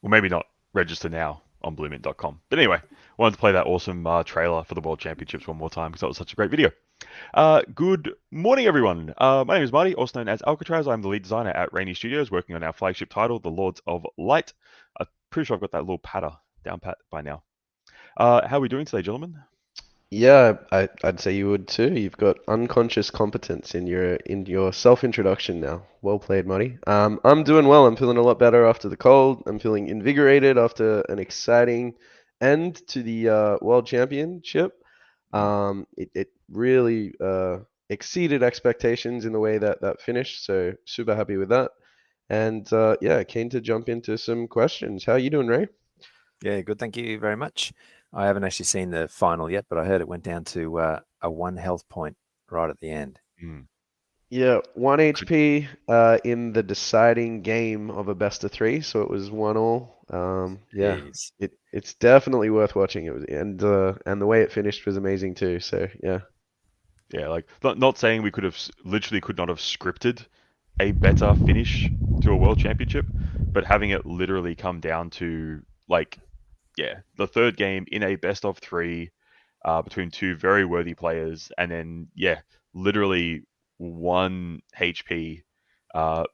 Well, maybe not register now on bluemint.com. But anyway, wanted to play that awesome trailer for the World Championships one more time because that was such a great video. Good morning, everyone. My name is Marty, also known as Alcatraz. I'm the lead designer at Raini Studios, working on our flagship title, The Lords of Light. I'm pretty sure I've got that little patter down pat by now. How are we doing today, gentlemen? Yeah, I'd say you would too. You've got unconscious competence in your self-introduction now. Well played, Marty. I'm doing well. I'm feeling a lot better after the cold. I'm feeling invigorated after an exciting end to the World Championship. Mm. It really exceeded expectations in the way that finished. So super happy with that. And yeah, keen to jump into some questions. How are you doing, Ray? Yeah, good. Thank you very much. I haven't actually seen the final yet, but I heard it went down to a 1 health point right at the end. Mm. Yeah, 1 Good. HP in the deciding game of a best of three, so it was 1-1. Yeah, Jeez. it's definitely worth watching. It was and the way it finished was amazing too. So yeah. Yeah, like not saying we could have literally could not have scripted a better finish to a World Championship, but having it literally come down to like yeah, the third game in a best of three between two very worthy players, and then yeah, literally 1 HP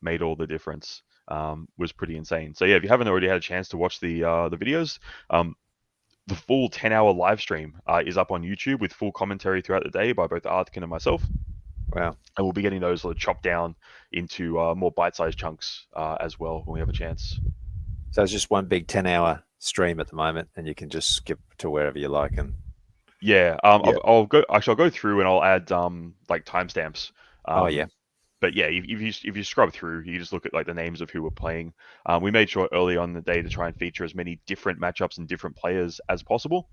made all the difference. Was pretty insane. So yeah, if you haven't already had a chance to watch the videos, the full 10-hour live stream is up on YouTube with full commentary throughout the day by both Artkin and myself. Wow. And we'll be getting those sort of chopped down into more bite-sized chunks as well when we have a chance. So it's just one big 10-hour stream at the moment, and you can just skip to wherever you like. And Yeah, Yeah. I'll go. Actually, I'll go through and I'll add like timestamps. oh yeah, But yeah, if you scrub through, you just look at like the names of who were playing. We made sure early on in the day to try and feature as many different matchups and different players as possible.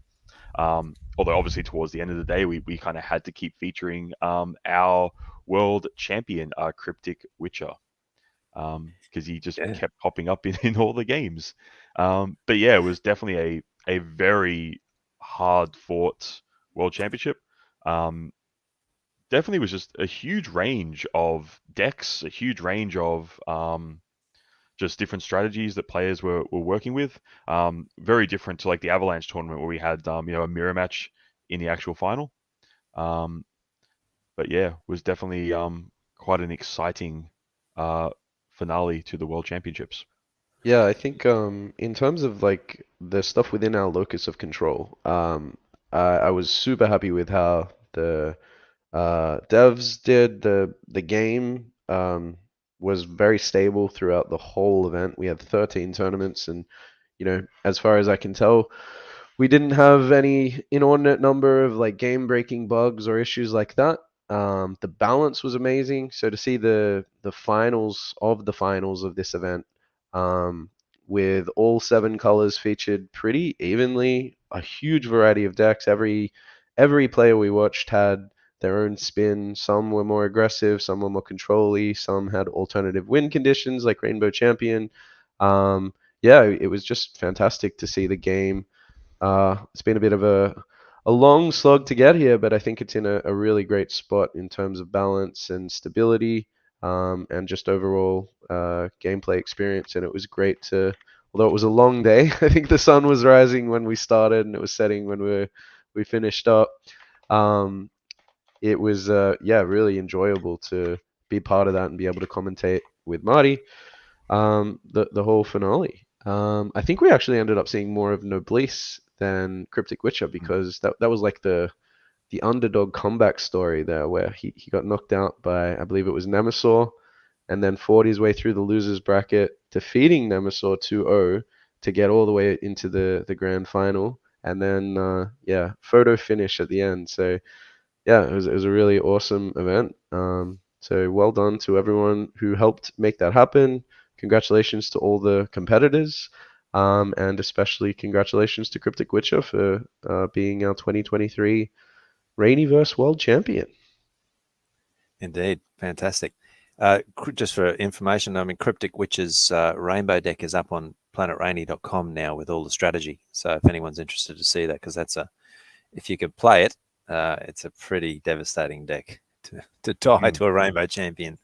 Although obviously towards the end of the day, we kind of had to keep featuring our world champion, Cryptic Witcher, because he just yeah, kept popping up in all the games. But yeah, it was definitely a very hard fought world championship. Um, Definitely was just a huge range of decks, a huge range of just different strategies that players were working with. Very different to like the Avalanche tournament where we had a mirror match in the actual final. Um, but yeah, was definitely quite an exciting uh, finale to the World Championships. Yeah, I think in terms of like the stuff within our locus of control, I was super happy with how the devs did the game was very stable throughout the whole event. We had 13 tournaments, and as far as I can tell, we didn't have any inordinate number of like game-breaking bugs or issues like that. The balance was amazing. So to see the finals of this event, um, with all seven colors featured pretty evenly, a huge variety of decks. Every player we watched had their own spin. Some were more aggressive, some were more control-y, some had alternative win conditions like Rainbow Champion. Yeah, it was just fantastic to see the game. It's been a bit of a long slog to get here, but I think it's in a really great spot in terms of balance and stability, and just overall gameplay experience. And it was great although it was a long day, I think the sun was rising when we started and it was setting when we finished up. Um, it was yeah, really enjoyable to be part of that and be able to commentate with Marty the whole finale. I think we actually ended up seeing more of Noblesse than Cryptic Witcher Mm. because that was like the underdog comeback story there, where he got knocked out by, I believe it was Nemesaur, and then fought his way through the losers bracket, defeating Nemesaur 2-0 to get all the way into the grand final, and then yeah, photo finish at the end. So yeah, it was a really awesome event. So well done to everyone who helped make that happen. Congratulations to all the competitors, and especially congratulations to Cryptic Witcher for being our 2023 Rainiverse World Champion. indeed, fantastic. Just for information, I mean, Cryptic Witch's rainbow deck is up on planetrainy.com now with all the strategy. So if anyone's interested to see that, because if you could play it, it's a pretty devastating deck to tie Mm. to a rainbow champion.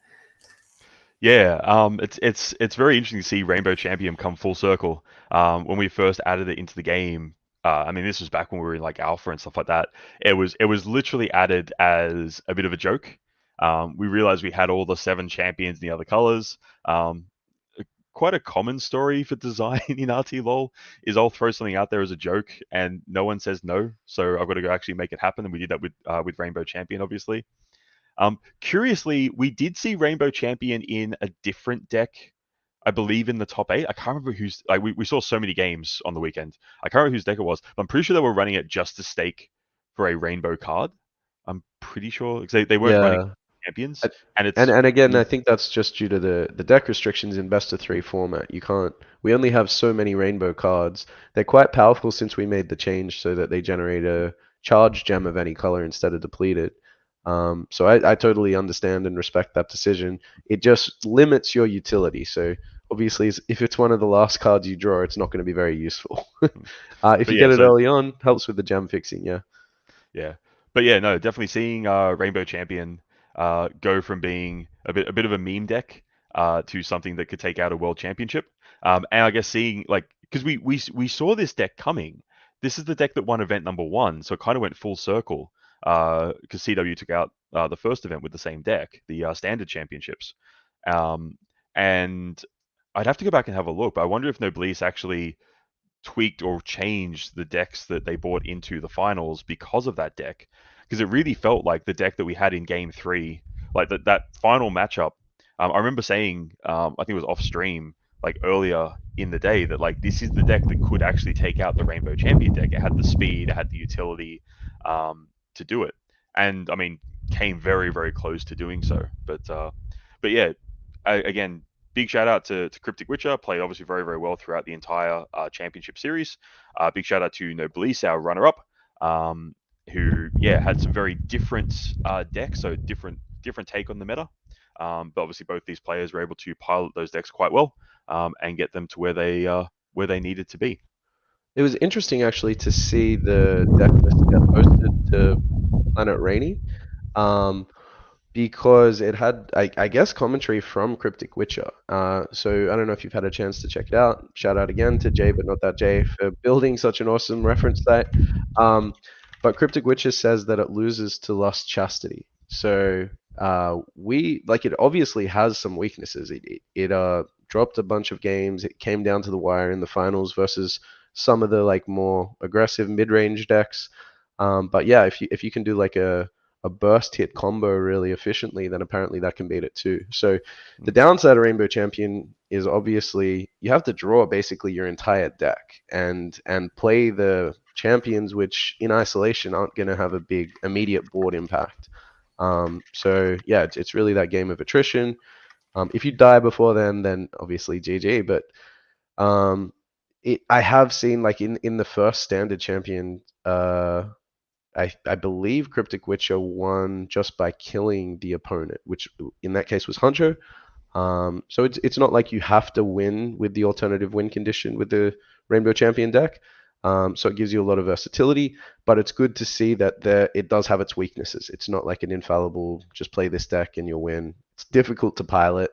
Yeah, it's very interesting to see Rainbow Champion come full circle. When we first added it into the game, I mean, this was back when we were in like alpha and stuff like that. It was literally added as a bit of a joke. We realized we had all the 7 champions in the other colors. Um, Quite a common story for design in RTLOL is I'll throw something out there as a joke and no one says no, so I've got to go actually make it happen. And we did that with Rainbow Champion, obviously. Curiously, we did see Rainbow Champion in a different deck. I believe in the top 8. I can't remember who's. Like, we saw so many games on the weekend. I can't remember whose deck it was. But I'm pretty sure they were running it just to stake for a rainbow card. I'm pretty sure because they weren't running Yeah. champions, I- and And it's and again, I really think that's just due to the deck restrictions in best of three format. You can't. We only have so many rainbow cards. They're quite powerful since we made the change so that they generate a charge gem of any color instead of depleted. So I totally understand and respect that decision. It just limits your utility. So obviously, if it's one of the last cards you draw, it's not going to be very useful. If but you yeah. get it So early on, helps with the gem fixing. Yeah. yeah, but yeah, no, definitely seeing Rainbow Champion go from being a bit of a meme deck to something that could take out a world championship. And I guess seeing like because we saw this deck coming. This is the deck that won event number 1, so it kind of went full circle because CW took out the first event with the same deck, the standard championships. Um, and I'd have to go back and have a look, but I wonder if Noblesse actually tweaked or changed the decks that they brought into the finals because of that deck. Because it really felt like the deck that we had in game 3, like that final matchup. I remember saying, I think it was off stream, like earlier in the day, that like this is the deck that could actually take out the Rainbow Champion deck. It had the speed, it had the utility to do it, and I mean, came very very close to doing so. But yeah, again, big shout out to Cryptic Witcher. Played obviously very, very well throughout the entire championship series. Big shout out to Noblesse, our runner up, who yeah had some very different decks, so different take on the meta. But obviously both these players were able to pilot those decks quite well and get them to where they needed to be. It was interesting actually to see the deck list get posted to Planet Rainy. Um, because it had, I guess, commentary from Cryptic Witcher. So I don't know if you've had a chance to check it out. Shout out again to Jay, but not that Jay, for building such an awesome reference site. Um, but Cryptic Witcher says that it loses to Lust Chastity. So we like it obviously has some weaknesses. It dropped a bunch of games. It came down to the wire in the finals versus some of the like more aggressive mid-range decks. But yeah, if you can do like a burst hit combo really efficiently, then apparently that can beat it too. So the downside of Rainbow Champion is obviously you have to draw basically your entire deck and play the champions, which in isolation aren't going to have a big immediate board impact. So yeah, it's really that game of attrition. If you die before then obviously GG. But um, I have seen like in the first standard champion, I believe Cryptic Witcher won just by killing the opponent, which in that case was Hunter. So it's not like you have to win with the alternative win condition with the Rainbow Champion deck. So it gives you a lot of versatility, but it's good to see that it does have its weaknesses. It's not like an infallible, just play this deck and you'll win. It's difficult to pilot,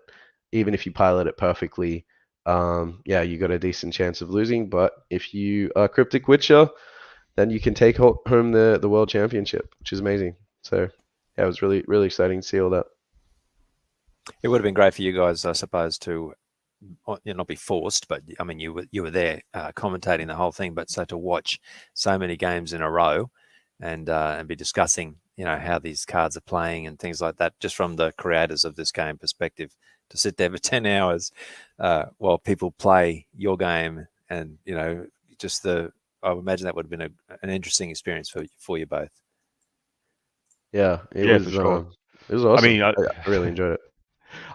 even if you pilot it perfectly. Yeah, you got a decent chance of losing, but if you are Cryptic Witcher, then you can take home the world championship, which is amazing. So yeah, it was really really exciting to see all that. It would have been great for you guys, I suppose, to not be forced, but I mean, you were there commentating the whole thing, but so to watch so many games in a row and be discussing, how these cards are playing and things like that, just from the creators of this game perspective, to sit there for 10 hours while people play your game, and just I would imagine that would have been an interesting experience for you both. Yeah, Yeah, for sure. it was I awesome. mean, I really enjoyed it.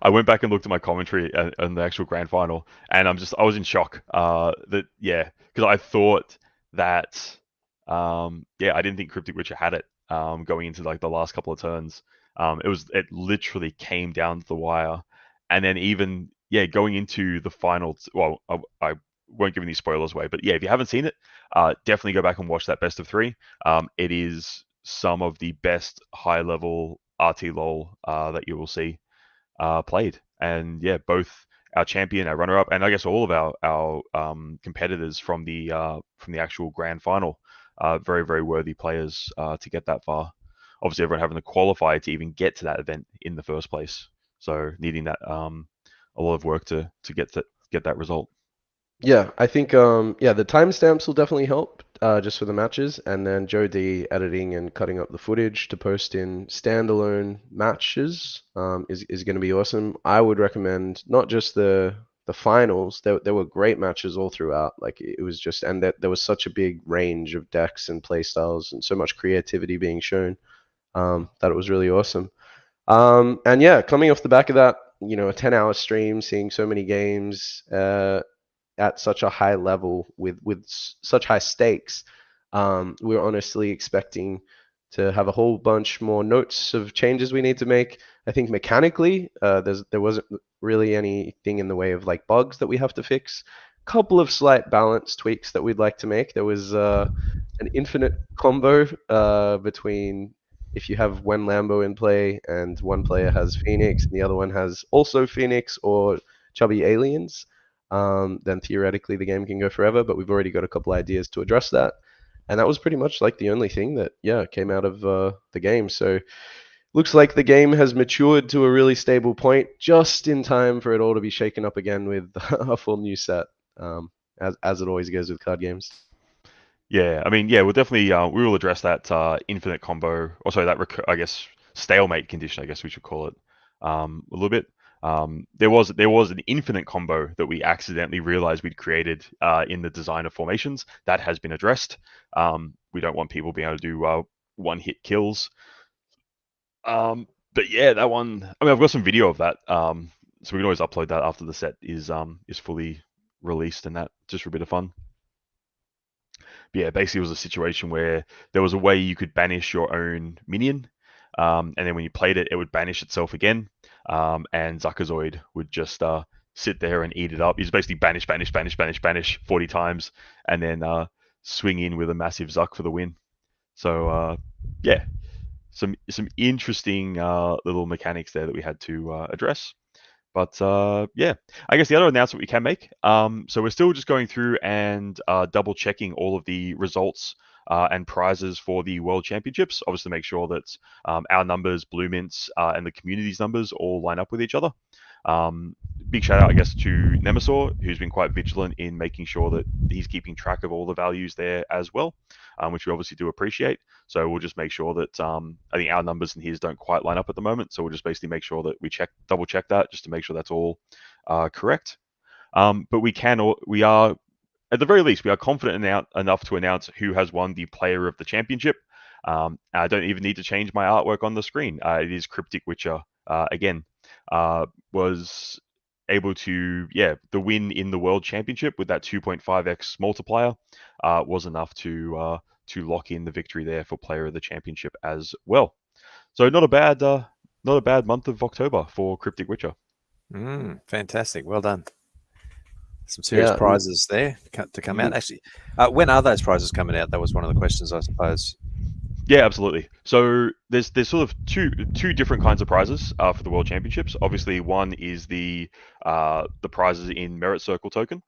I went back and looked at my commentary and the actual grand final, and I was in shock. That yeah, because I thought that yeah, I didn't think Cryptic Witcher had it going into like the last couple of turns. It literally came down to the wire, and then even yeah, going into the finals. Well, I won't give any spoilers away, but yeah, if you haven't seen it, definitely go back and watch that best of 3. It is some of the best high level RT LOL that you will see played. And yeah, both our champion, our runner-up, and I guess all of our competitors from the actual grand final, very very worthy players to get that far. Obviously, everyone having to qualify to even get to that event in the first place, so needing that a lot of work to get that result. Yeah, I think yeah, the timestamps will definitely help just for the matches, and then Joe D editing and cutting up the footage to post in standalone matches is going to be awesome. I would recommend not just the finals. There were great matches all throughout. Like it was just, and that there was such a big range of decks and play styles and so much creativity being shown that it was really awesome. And yeah, coming off the back of that, you know, a 10-hour stream, seeing so many games. At such a high level with such high stakes, we're honestly expecting to have a whole bunch more notes of changes we need to make. I think mechanically, there wasn't really anything in the way of like bugs that we have to fix. Couple of slight balance tweaks that we'd like to make. There was an infinite combo between if you have one Lambo in play and one player has Phoenix and the other one has also Phoenix or chubby aliens, then theoretically the game can go forever. But we've already got a couple ideas to address that, and that was pretty much like the only thing that came out of the game. So looks like the game has matured to a really stable point, just in time for it all to be shaken up again with a full new set, as it always goes with card games. Yeah, I mean, yeah, we'll definitely we will address that infinite combo, or sorry, that I guess stalemate condition, I guess we should call it, a little bit. There was an infinite combo that we accidentally realized we'd created in the design of formations that has been addressed. We don't want people being able to do one-hit kills. But yeah, that one. I mean, I've got some video of that, so we can always upload that after the set is fully released, and that just for a bit of fun. But yeah, basically it was a situation where there was a way you could banish your own minion, and then when you played it, it would banish itself again, and Zuckerzoid would just sit there and eat it up. He's basically banish, banish, banish, banish, banish 40 times, and then swing in with a massive Zuck for the win. So yeah, some interesting little mechanics there that we had to address. But yeah, I guess the other announcement we can make. So we're still just going through and double checking all of the results and prizes for the World Championships. Obviously, make sure that our numbers, Blue Mint's, and the community's numbers all line up with each other. Big shout out, I guess, to Nemesaur, who's been quite vigilant in making sure that he's keeping track of all the values there as well, which we obviously do appreciate. So we'll just make sure that I think our numbers and his don't quite line up at the moment. So we'll just basically make sure that we double check that just to make sure that's all correct. But we are at the very least we are confident enough to announce who has won the Player of the Championship. I don't even need to change my artwork on the screen. It is Cryptic Witcher again. Was able to, the win in the World Championship with that 2.5x multiplier was enough to lock in the victory there for Player of the Championship as well. So not a bad month of October for Cryptic Witcher. Fantastic, well done. Some serious Yeah, prizes there to come out. Actually, when are those prizes coming out? That was one of the questions, I suppose. Yeah, absolutely. So there's sort of two different kinds of prizes for the World Championships. Obviously, one is the prizes in Merit Circle token.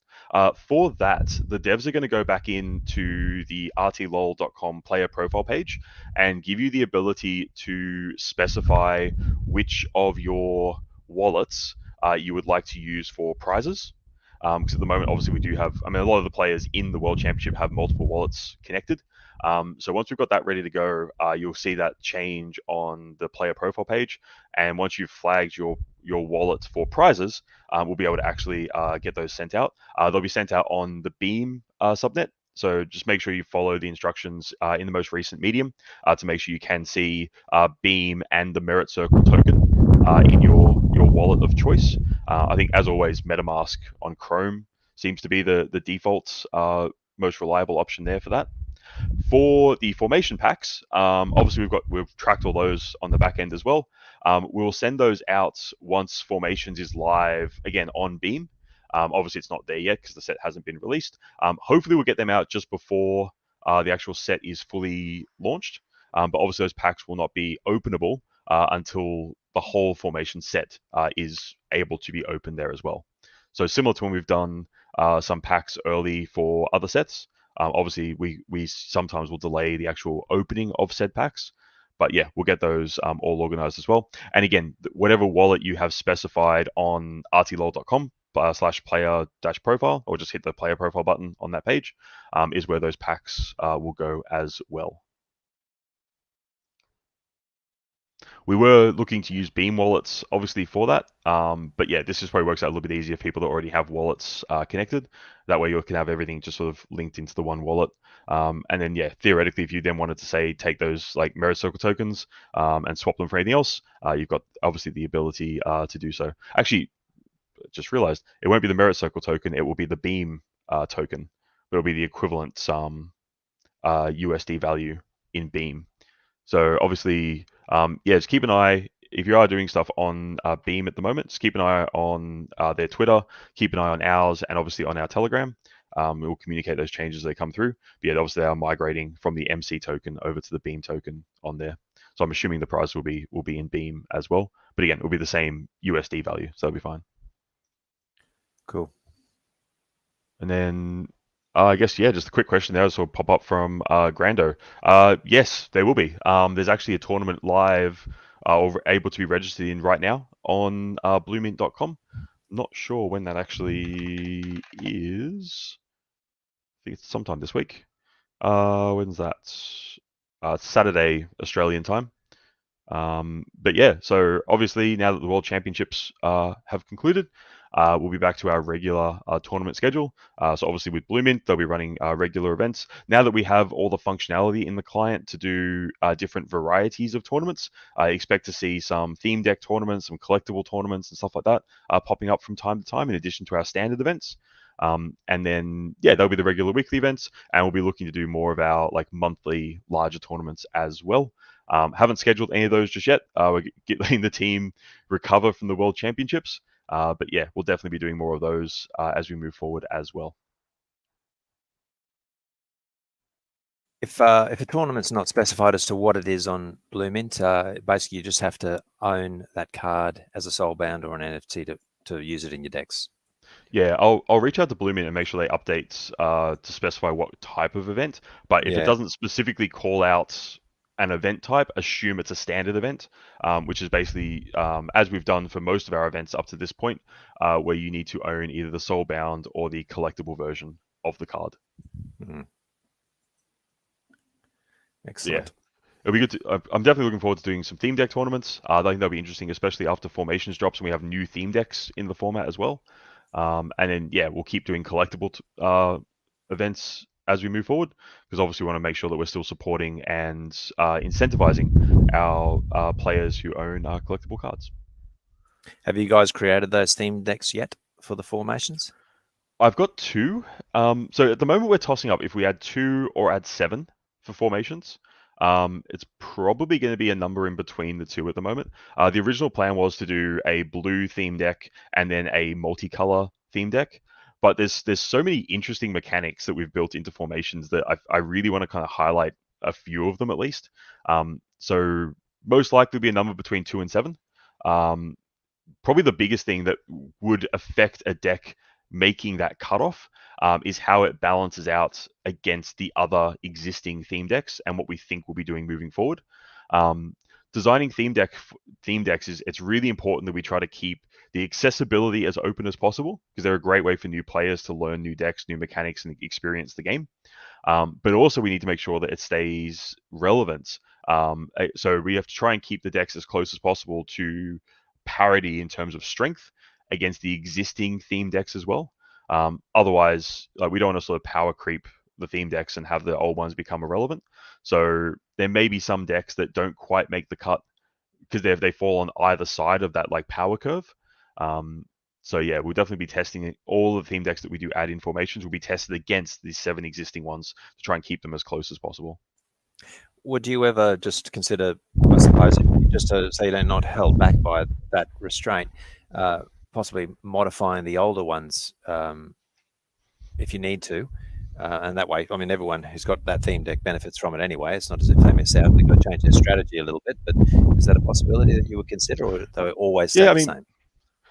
For that, the devs are going to go back into the RTLOL.com player profile page and give you the ability to specify which of your wallets you would like to use for prizes. Because at the moment, obviously, we do have, I mean, a lot of the players in the World Championship have multiple wallets connected. So once we've got that ready to go, you'll see that change on the player profile page. And once you've flagged your wallet for prizes, we'll be able to actually get those sent out. They'll be sent out on the Beam subnet. So just make sure you follow the instructions in the most recent medium to make sure you can see Beam and the Merit Circle token in your wallet of choice. I think, as always, MetaMask on Chrome seems to be the default most reliable option there for that. For the formation packs, obviously we've tracked all those on the back end as well. We'll send those out once formations is live again on Beam. Obviously it's not there yet because the set hasn't been released. Hopefully we'll get them out just before the actual set is fully launched. But obviously those packs will not be openable until the whole formation set is able to be opened there as well. So similar to when we've done some packs early for other sets. Obviously, we sometimes will delay the actual opening of said packs, but yeah, we'll get those all organized as well. And again, whatever wallet you have specified on rtlol.com slash player dash profile, or just hit the player profile button on that page, is where those packs will go as well. We were looking to use Beam wallets, obviously, for that. But yeah, this just probably works out a little bit easier for people that already have wallets connected. That way you can have everything just sort of linked into the one wallet. And then, yeah, theoretically, if you then wanted to say take those like Merit Circle tokens and swap them for anything else, you've got obviously the ability to do so. Actually, just realized it won't be the Merit Circle token, it will be the Beam token. It'll be the equivalent USD value in Beam. So obviously, yeah, just keep an eye. If you are doing stuff on Beam at the moment, just keep an eye on their Twitter, keep an eye on ours, and obviously on our Telegram. We'll communicate those changes as they come through. But yeah, obviously they are migrating from the MC token over to the Beam token on there. So I'm assuming the price will be in Beam as well. But again, it will be the same USD value, so that'll be fine. Cool. And then I guess, yeah, just a quick question there. I saw pop up from Grando. Yes, there will be. There's actually a tournament live or able to be registered in right now on bluemint.com. Not sure when that actually is. I think it's sometime this week. When's that? Saturday, Australian time. But yeah, so obviously now that the World Championships have concluded, we'll be back to our regular tournament schedule. So obviously with Bluemint, they'll be running regular events. Now that we have all the functionality in the client to do different varieties of tournaments, I expect to see some theme deck tournaments, some collectible tournaments and stuff like that popping up from time to time in addition to our standard events. And then, yeah, there'll be the regular weekly events, and we'll be looking to do more of our like monthly larger tournaments as well. Haven't scheduled any of those just yet. We're letting the team recover from the World Championships. But yeah, we'll definitely be doing more of those as we move forward as well. If a tournament's not specified as to what it is on Bluemint, basically you just have to own that card as a soulbound or an NFT to use it in your decks. Yeah, I'll reach out to Bluemint and make sure they update to specify what type of event. But if it doesn't specifically call out an event type, assume it's a standard event, which is basically, as we've done for most of our events up to this point, where you need to own either the soulbound or the collectible version of the card. Mm-hmm. Excellent. Yeah. It'll be good. I'm definitely looking forward to doing some theme deck tournaments. I think that'll be interesting, especially after Formations drops and we have new theme decks in the format as well. And then, yeah, we'll keep doing collectible events as we move forward, because obviously we want to make sure that we're still supporting and incentivizing our players who own collectible cards. Have you guys created those theme decks yet for the formations? I've got 2. So at the moment we're tossing up if we add 2 or add 7 for formations. It's probably going to be a number in between the 2 at the moment. The original plan was to do a blue theme deck and then a multicolor theme deck. But there's so many interesting mechanics that we've built into formations that I really want to kind of highlight a few of them at least. So most likely be a number between 2 and 7. Probably the biggest thing that would affect a deck making that cutoff is how it balances out against the other existing theme decks and what we think we'll be doing moving forward. Designing theme decks it's really important that we try to keep the accessibility as open as possible, because they're a great way for new players to learn new decks, new mechanics, and experience the game. But also we need to make sure that it stays relevant. So we have to try and keep the decks as close as possible to parity in terms of strength against the existing theme decks as well. Otherwise, like, we don't want to sort of power creep the theme decks and have the old ones become irrelevant. So there may be some decks that don't quite make the cut because they fall on either side of that like power curve. So yeah, we'll definitely be testing all the theme decks that we do add in formations will be tested against the 7 existing ones to try and keep them as close as possible. Would you ever just consider, I suppose, just so you're not held back by that restraint, possibly modifying the older ones if you need to, And that way, I mean, everyone who's got that theme deck benefits from it anyway. It's not as if they miss out. They've got to change their strategy a little bit, but is that a possibility that you would consider, or do they always stay Yeah, the same?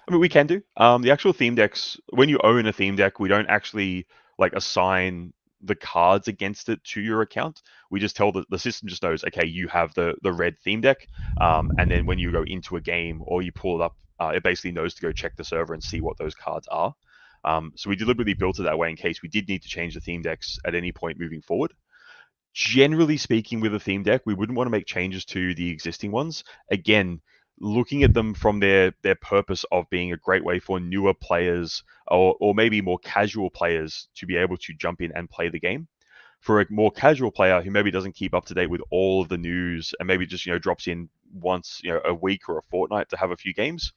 I mean, we can do. The actual theme decks, when you own a theme deck, we don't actually like assign the cards against it to your account. We just tell the system just knows, okay, you have the red theme deck, and then when you go into a game or you pull it up, it basically knows to go check the server and see what those cards are. So we deliberately built it that way in case we did need to change the theme decks at any point moving forward. Generally speaking, with a theme deck, we wouldn't want to make changes to the existing ones. Again, looking at them from their purpose of being a great way for newer players or maybe more casual players to be able to jump in and play the game. For a more casual player who maybe doesn't keep up to date with all of the news and maybe just drops in once a week or a fortnight to have a few games,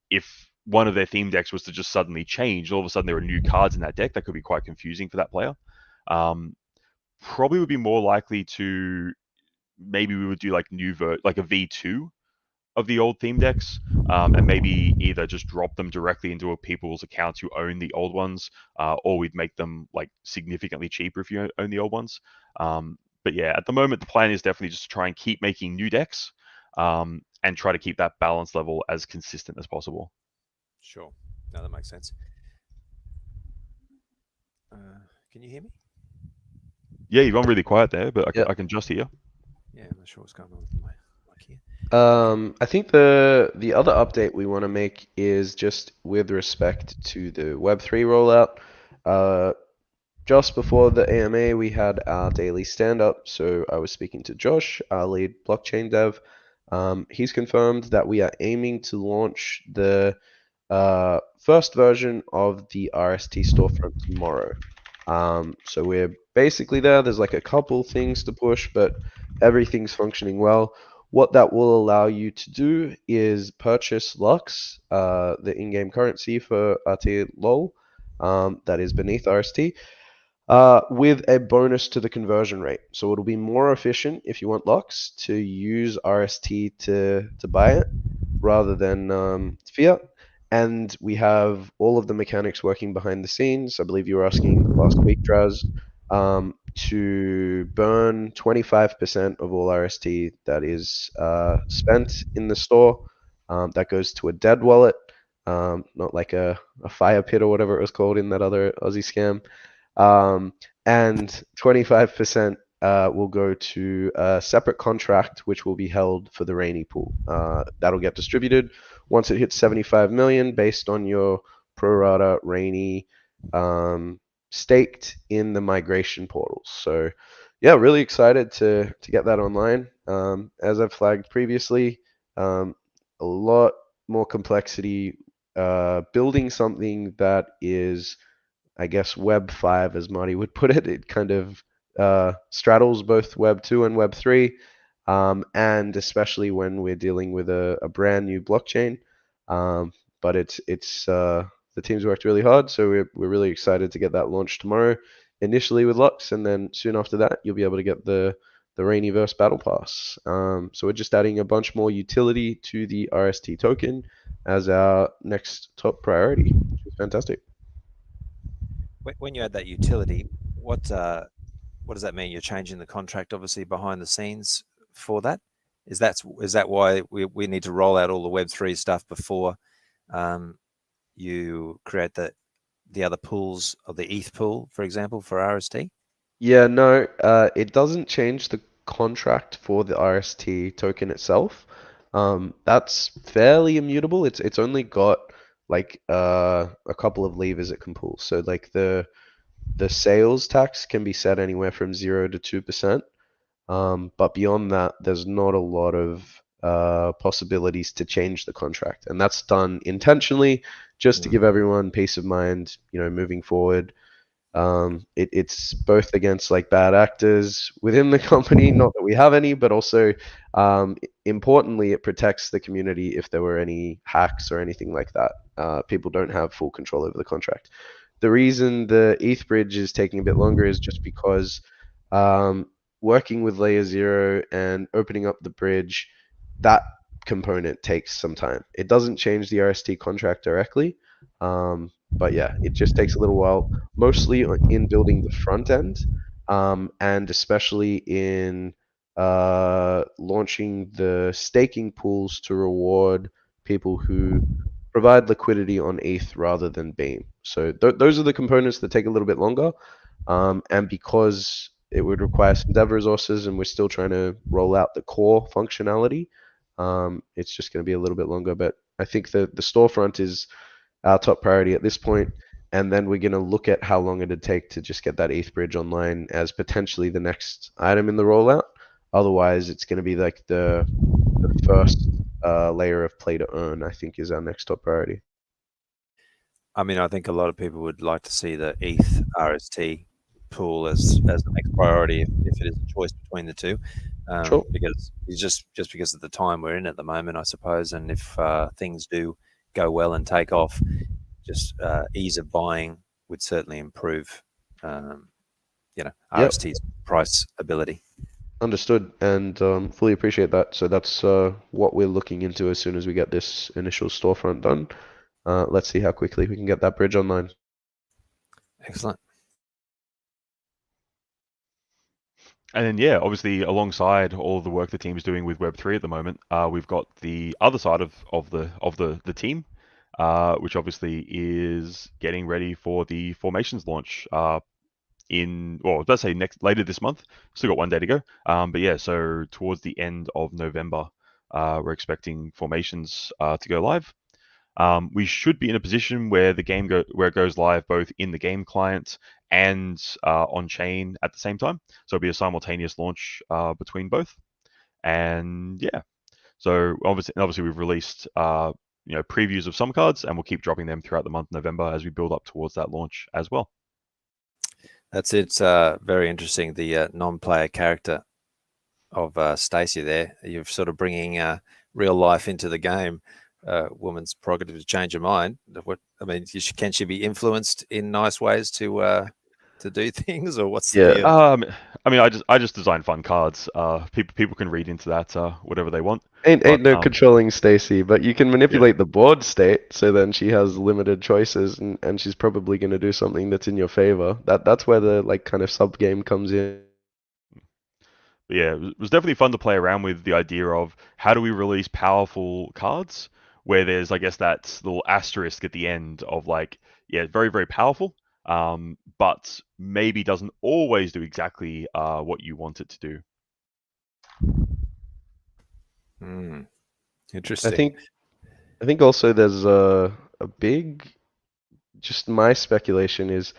if one of their theme decks was to just suddenly change, all of a sudden there are new cards in that deck, that could be quite confusing for that player. Probably would be more likely to maybe we would do like like a V2 of the old theme decks, and maybe either just drop them directly into people's accounts who own the old ones, or we'd make them like significantly cheaper if you own the old ones. But yeah, at the moment the plan is definitely just to try and keep making new decks, and try to keep that balance level as consistent as possible. Sure. No, that makes sense. Can you hear me? Yeah, you've gone really quiet there, but Yeah. I can just hear. Yeah, I'm not sure what's going on with my mic here. I think the other update we want to make is just with respect to the Web3 rollout. Just before the AMA, we had our daily stand-up. So I was speaking to Josh, our lead blockchain dev. He's confirmed that we are aiming to launch the first version of the RST storefront tomorrow. So we're basically there. There's like a couple things to push, but everything's functioning well. What that will allow you to do is purchase Lux, the in-game currency for RTLOL, that is beneath RST, with a bonus to the conversion rate. So it'll be more efficient if you want Lux to use RST to buy it rather than fiat. And we have all of the mechanics working behind the scenes. I believe you were asking last week, Draz, to burn 25% of all RST that is spent in the store. That goes to a dead wallet, not like a fire pit or whatever it was called in that other Aussie scam. And 25% will go to a separate contract, which will be held for the Rainy pool. That'll get distributed once it hits 75 million based on your pro rata Rainy staked in the migration portals. So, yeah, really excited to get that online. As I've flagged previously, a lot more complexity building something that is, I guess, Web 5, as Marty would put it. It kind of straddles both Web 2 and Web 3, and especially when we're dealing with a brand new blockchain. But it's the team's worked really hard, so we're really excited to get that launched tomorrow, initially with Lux, and then soon after that you'll be able to get the Rainiverse Battle Pass. So we're just adding a bunch more utility to the RST token as our next top priority, which is fantastic. When you add that utility, what does that mean? You're changing the contract, obviously, behind the scenes for that. Is that why we need to roll out all the Web3 stuff before you create the other pools of the ETH pool, for example, for RST? Yeah, no, it doesn't change the contract for the RST token itself. That's fairly immutable. It's only got like a couple of levers it can pull. So like the sales tax can be set anywhere from 0 to 2%. But beyond that, there's not a lot of possibilities to change the contract, and that's done intentionally just to give everyone peace of mind, moving forward. It's both against like bad actors within the company, not that we have any, but also importantly, it protects the community if there were any hacks or anything like that. People don't have full control over the contract. The reason the ETH bridge is taking a bit longer is just because um, working with layer zero and opening up the bridge, that component takes some time. It doesn't change the RST contract directly. But yeah, it just takes a little while, mostly in building the front end, and especially in launching the staking pools to reward people who provide liquidity on ETH rather than Beam. So those are the components that take a little bit longer. And because it would require some dev resources and we're still trying to roll out the core functionality, it's just going to be a little bit longer. But I think the storefront is our top priority at this point, and then we're going to look at how long it'd take to just get that ETH bridge online as potentially the next item in the rollout. Otherwise, it's going to be like the first layer of play to earn, I think, is our next top priority. I mean, I think a lot of people would like to see the ETH RST pool as the next priority if it is a choice between the two, Sure. because it's just because of the time we're in at the moment, I suppose. And if things do go well and take off, just ease of buying would certainly improve, um, Yep. RST's price ability. Understood, and fully appreciate that. So that's what we're looking into as soon as we get this initial storefront done. Let's see how quickly we can get that bridge online. Excellent. And then, yeah, obviously, alongside all of the work the team's doing with Web3 at the moment, we've got the other side of the team, which obviously is getting ready for the Formations launch well, let's say later this month. Still got 1 day to go. But yeah, so towards the end of November, we're expecting Formations to go live. We should be in a position where where it goes live both in the game client and on chain at the same time. So it'll be a simultaneous launch between both. And yeah, so obviously we've released previews of some cards, and we'll keep dropping them throughout the month of November as we build up towards that launch as well. That's it. Very interesting. The non-player character of Stacey there. You're sort of bringing real life into the game. Woman's prerogative to change her mind. Can she be influenced in nice ways to do things, or what's the Yeah, deal? I mean, I just design fun cards. People can read into that whatever they want. ain't But no controlling Stacy, but you can yeah, manipulate the board state so then she has limited choices, and she's probably going to do something that's in your favor. That's where the like kind of sub game comes in. but yeah, it was definitely fun to play around with the idea of how do we release powerful cards where there's, I guess, that little asterisk at the end of like, yeah, very, very powerful, but maybe doesn't always do exactly what you want it to do. I Interesting. think I think also there's a big, just my speculation is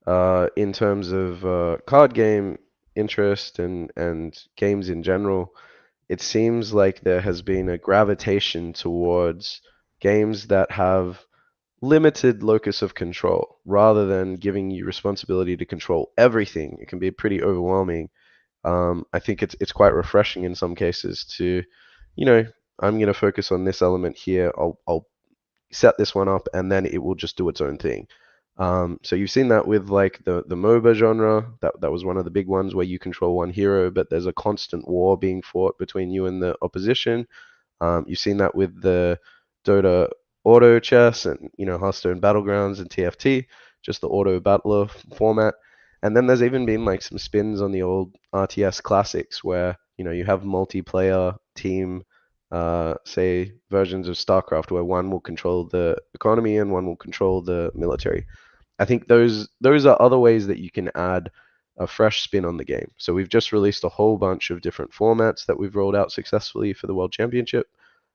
in terms of card game interest and games in general, it seems like there has been a gravitation towards games that have limited locus of control rather than giving you responsibility to control everything. It can be pretty overwhelming. I think it's quite refreshing in some cases to, you know, I'm going to focus on this element here. I'll set this one up, and then it will just do its own thing. So you've seen that with like the MOBA genre. That was one of the big ones where you control one hero, but there's a constant war being fought between you and the opposition. You've seen that with the Dota auto chess and Hearthstone Battlegrounds and TFT, just the auto battler format. And then there's even been like some spins on the old RTS classics where you have multiplayer team, say versions of StarCraft where one will control the economy and one will control the military. I think those are other ways that you can add a fresh spin on the game. So we've just released a whole bunch of different formats that we've rolled out successfully for the World Championship.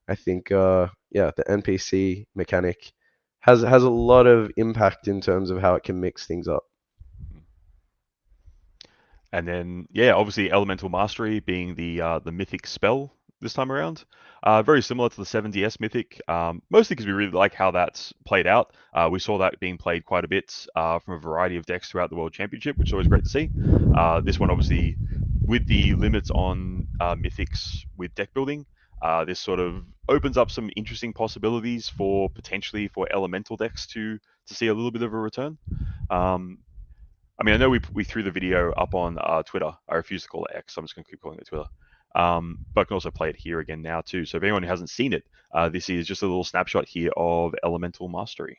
I think yeah, the NPC mechanic has a lot of impact in terms of how it can mix things up. And then, yeah, obviously Elemental Mastery being the mythic spell this time around. Very similar to the 7DS Mythic, mostly because we really like how that's played out. We saw that being played quite a bit from a variety of decks throughout the World Championship, which is always great to see. This one, obviously, with the limits on Mythics with deck building, this sort of opens up some interesting possibilities for potentially for Elemental decks to see a little bit of a return. Um, I mean, I know we threw the video up on Twitter. I refuse to call it X. So I'm just going to keep calling it Twitter. But I can also play it here again now too. So if anyone who hasn't seen it, this is just a little snapshot here of Elemental Mastery.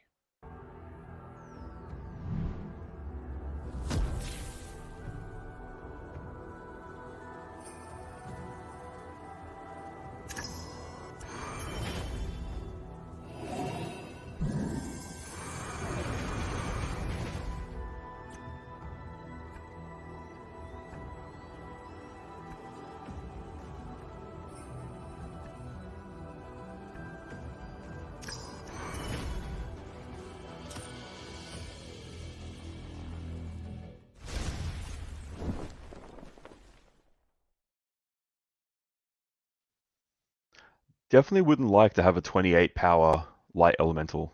definitely wouldn't like to have a 28 power light elemental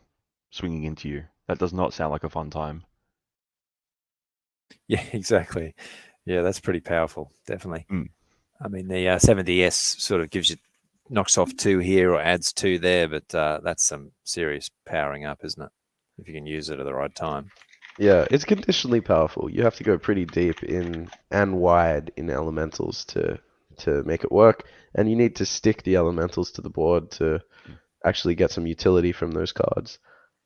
swinging into you. That does not sound like a fun time. Yeah, exactly. Yeah, that's pretty powerful. Definitely. Mm. I mean, the 70S sort of knocks off 2 here or adds 2 there, but that's some serious powering up, isn't it? If you can use it at the right time. Yeah, it's conditionally powerful. You have to go pretty deep in and wide in elementals to make it work, and you need to stick the elementals to the board to actually get some utility from those cards.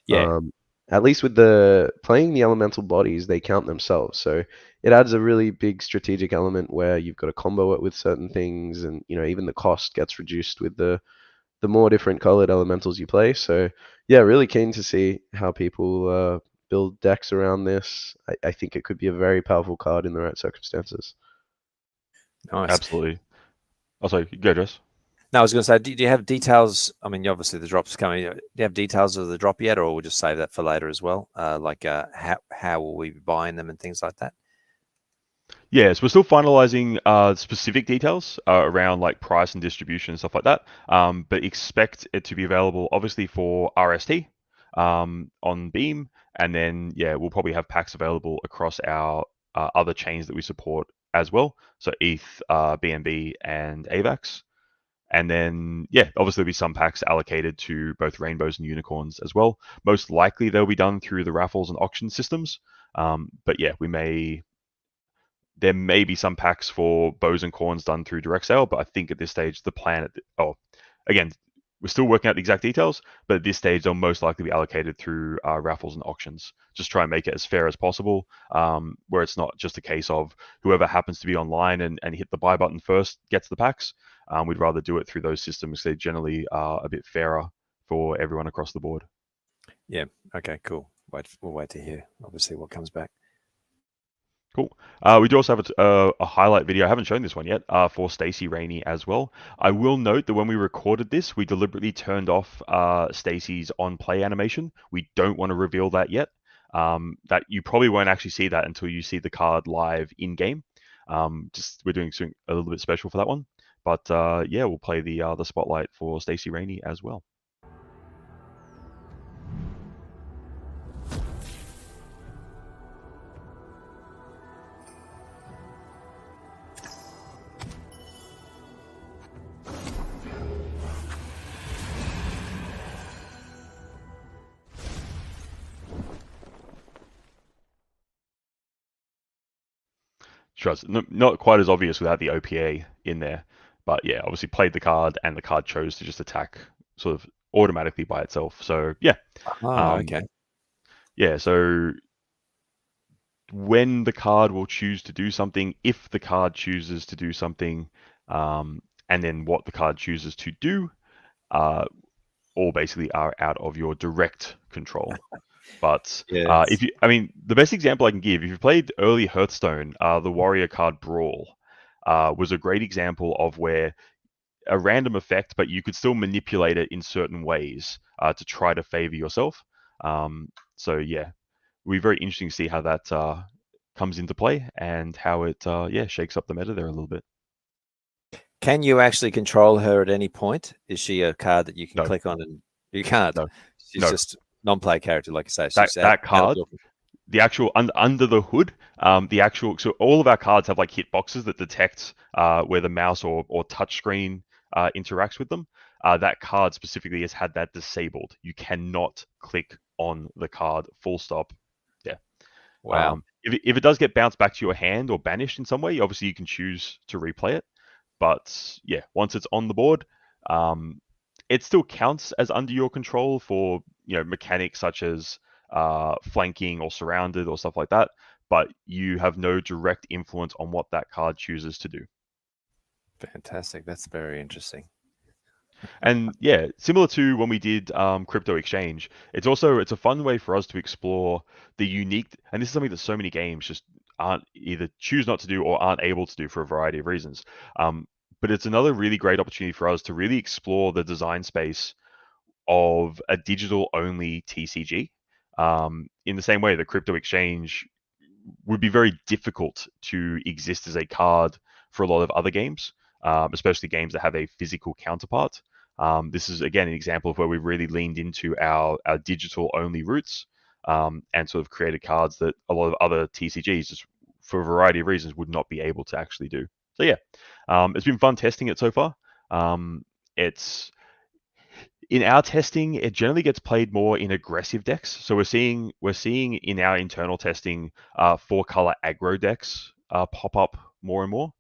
Yeah. Um, at least with the playing the elemental bodies, they count themselves. So it adds a really big strategic element where you've got to combo it with certain things, and even the cost gets reduced with the more different colored elementals you play. So yeah, really keen to see how people build decks around this. I think it could be a very powerful card in the right circumstances. Nice. Absolutely. Oh, sorry, go, Jess. Now, I was going to say, do you have details? I mean, obviously the drop's coming. Do you have details of the drop yet, or we'll just save that for later as well? Like how will we be buying them and things like that? Yes, we're still finalizing specific details around like price and distribution and stuff like that. But expect it to be available obviously for RST on Beam, and then yeah, we'll probably have packs available across our other chains that we support as well. So ETH, BNB, and AVAX. And then, yeah, obviously there'll be some packs allocated to both rainbows and unicorns as well. Most likely they'll be done through the raffles and auction systems. But yeah, there may be some packs for bows and corns done through direct sale, but I think at this stage the plan, again, we're still working out the exact details, but at this stage they'll most likely be allocated through raffles and auctions. Just try and make it as fair as possible, where it's not just a case of whoever happens to be online and hit the buy button first gets the packs. We'd rather do it through those systems. They generally are a bit fairer for everyone across the board. Yeah. Okay. Cool. We'll wait to hear, obviously, what comes back. Cool. We do also have a highlight video. I haven't shown this one yet for Stacey Rainey as well. I will note that when we recorded this, we deliberately turned off Stacey's on-play animation. We don't want to reveal that yet. That you probably won't actually see that until you see the card live in game. Just we're doing something a little bit special for that one. But yeah, we'll play the spotlight for Stacey Rainey as well. Trust, not quite as obvious without the OPA in there, but yeah, obviously played the card and the card chose to just attack sort of automatically by itself. So yeah, Oh, okay. yeah. So when the card will choose to do something, if the card chooses to do something, and then what the card chooses to do, all basically are out of your direct control. But Yes. if you, I mean, the best example I can give, if you played early Hearthstone, the Warrior card Brawl was a great example of where a random effect, but you could still manipulate it in certain ways to try to favor yourself. So yeah, it'll be very interesting to see how that comes into play and how it yeah shakes up the meta there a little bit. Can you actually control her at any point? Is she a card that you can No, click on and you can't? no, She's no. just non-play character, like you say. That She's that out of card, your. the actual under the hood, the actual, so all of our cards have like hit boxes that detect where the mouse or touch screen interacts with them. That card specifically has had that disabled. You cannot click on the card. Full stop. Yeah. Wow. If it does get bounced back to your hand or banished in some way, obviously you can choose to replay it. But yeah, once it's on the board, um, it still counts as under your control for mechanics such as flanking or surrounded or stuff like that. But you have no direct influence on what that card chooses to do. Fantastic. That's very interesting. And yeah, similar to when we did crypto exchange, it's a fun way for us to explore the unique. And this is something that so many games just aren't either choose not to do or aren't able to do for a variety of reasons. But it's another really great opportunity for us to really explore the design space of a digital only TCG. In the same way that crypto exchange would be very difficult to exist as a card for a lot of other games, especially games that have a physical counterpart. This is again an example of where we've really leaned into our digital only roots, and sort of created cards that a lot of other TCGs, just for a variety of reasons, would not be able to actually do. So yeah, it's been fun testing it so far. It's in our testing, it generally gets played more in aggressive decks. So we're seeing in our internal testing 4-color aggro decks pop up more and more.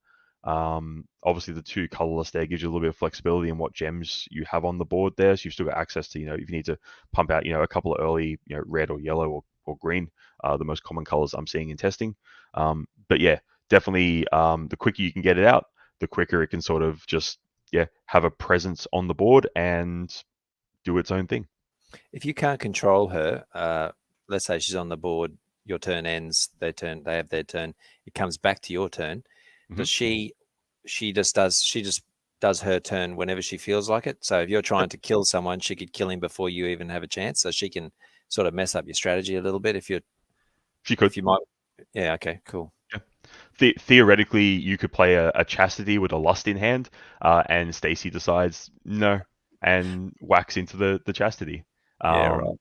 Obviously, the 2 colorless there gives you a little bit of flexibility in what gems you have on the board there. So you've still got access to, if you need to pump out, a couple of early, red or yellow or green, the most common colors I'm seeing in testing. But yeah, definitely, the quicker you can get it out, the quicker it can sort of just have a presence on the board and do its own thing. If you can't control her, let's say she's on the board, your turn ends, they have their turn, it comes back to your turn. Does she just does her turn whenever she feels like it? So if you're trying to kill someone, she could kill him before you even have a chance. So she can sort of mess up your strategy a little bit if She could. you might. Yeah. Okay. Cool. Theoretically, you could play a Chastity with a Lust in hand, and Stacy decides no, and whacks into the Chastity. Yeah. Right.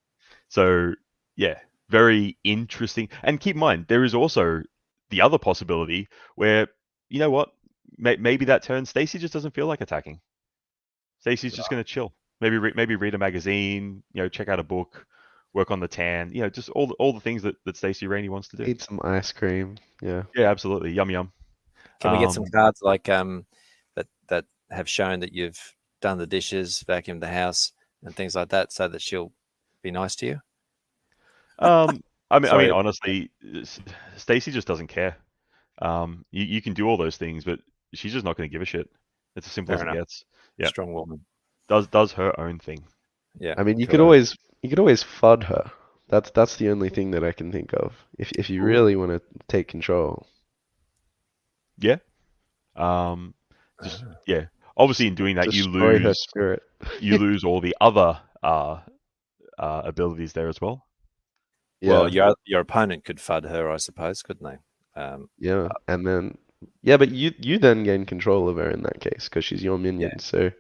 So yeah, very interesting. And keep in mind, there is also the other possibility where, you know what, maybe that turn Stacy just doesn't feel like attacking. Stacy's just going to chill. Maybe read a magazine, check out a book, work on the tan, just all the things that Stacy Rainey wants to do. Eat some ice cream. Yeah. Yeah, absolutely. Yum yum. Can we get some cards like that have shown that you've done the dishes, vacuumed the house, and things like that, so that she'll be nice to you? I mean, Sorry. honestly, Stacy just doesn't care. You can do all those things, but she's just not going to give a shit. It's as simple Fair as it enough. gets. Yeah, Strong woman. does her own thing. Yeah. I mean, you could correct. always FUD her. That's the only thing that I can think of. If you Ooh. really want to take control. Yeah. Just yeah. Obviously, in doing that, Destroy her spirit. you lose all the other abilities there as well. Well, Yeah, your opponent could FUD her, I suppose, couldn't they? yeah, and then but you then gain control of her in that case because she's your Yeah. minion. So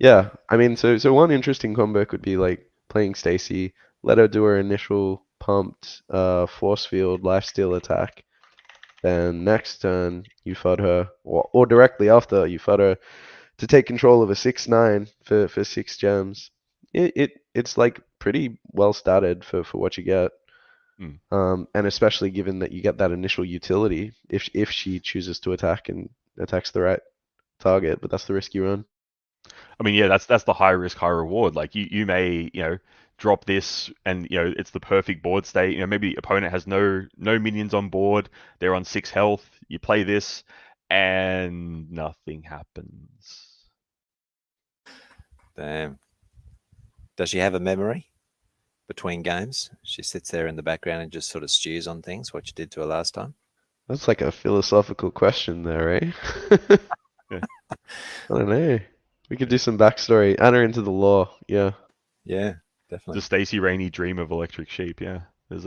yeah, I mean, so one interesting combo could be like playing Stacy, let her do her initial pumped force field lifesteal attack. Then next turn you FUD her, or directly after you FUD her to take control of a 6/9 for 6 gems. It's like pretty well started for what you get. And especially given that you get that initial utility if she chooses to attack and attacks the right target, but that's the risk you run. I mean, yeah, that's the high risk, high reward. Like you may, drop this and it's the perfect board state. Maybe the opponent has no minions on board, they're on 6 health, you play this and nothing happens. Damn. Does she have a memory between games? She sits there in the background and just sort of stews on things, what you did to her last time? That's like a philosophical question there, eh? Yeah. I don't know. We could do some backstory. Add her into the lore. Yeah. Yeah, definitely. Does Stacy Rainey dream of electric sheep? Yeah. There's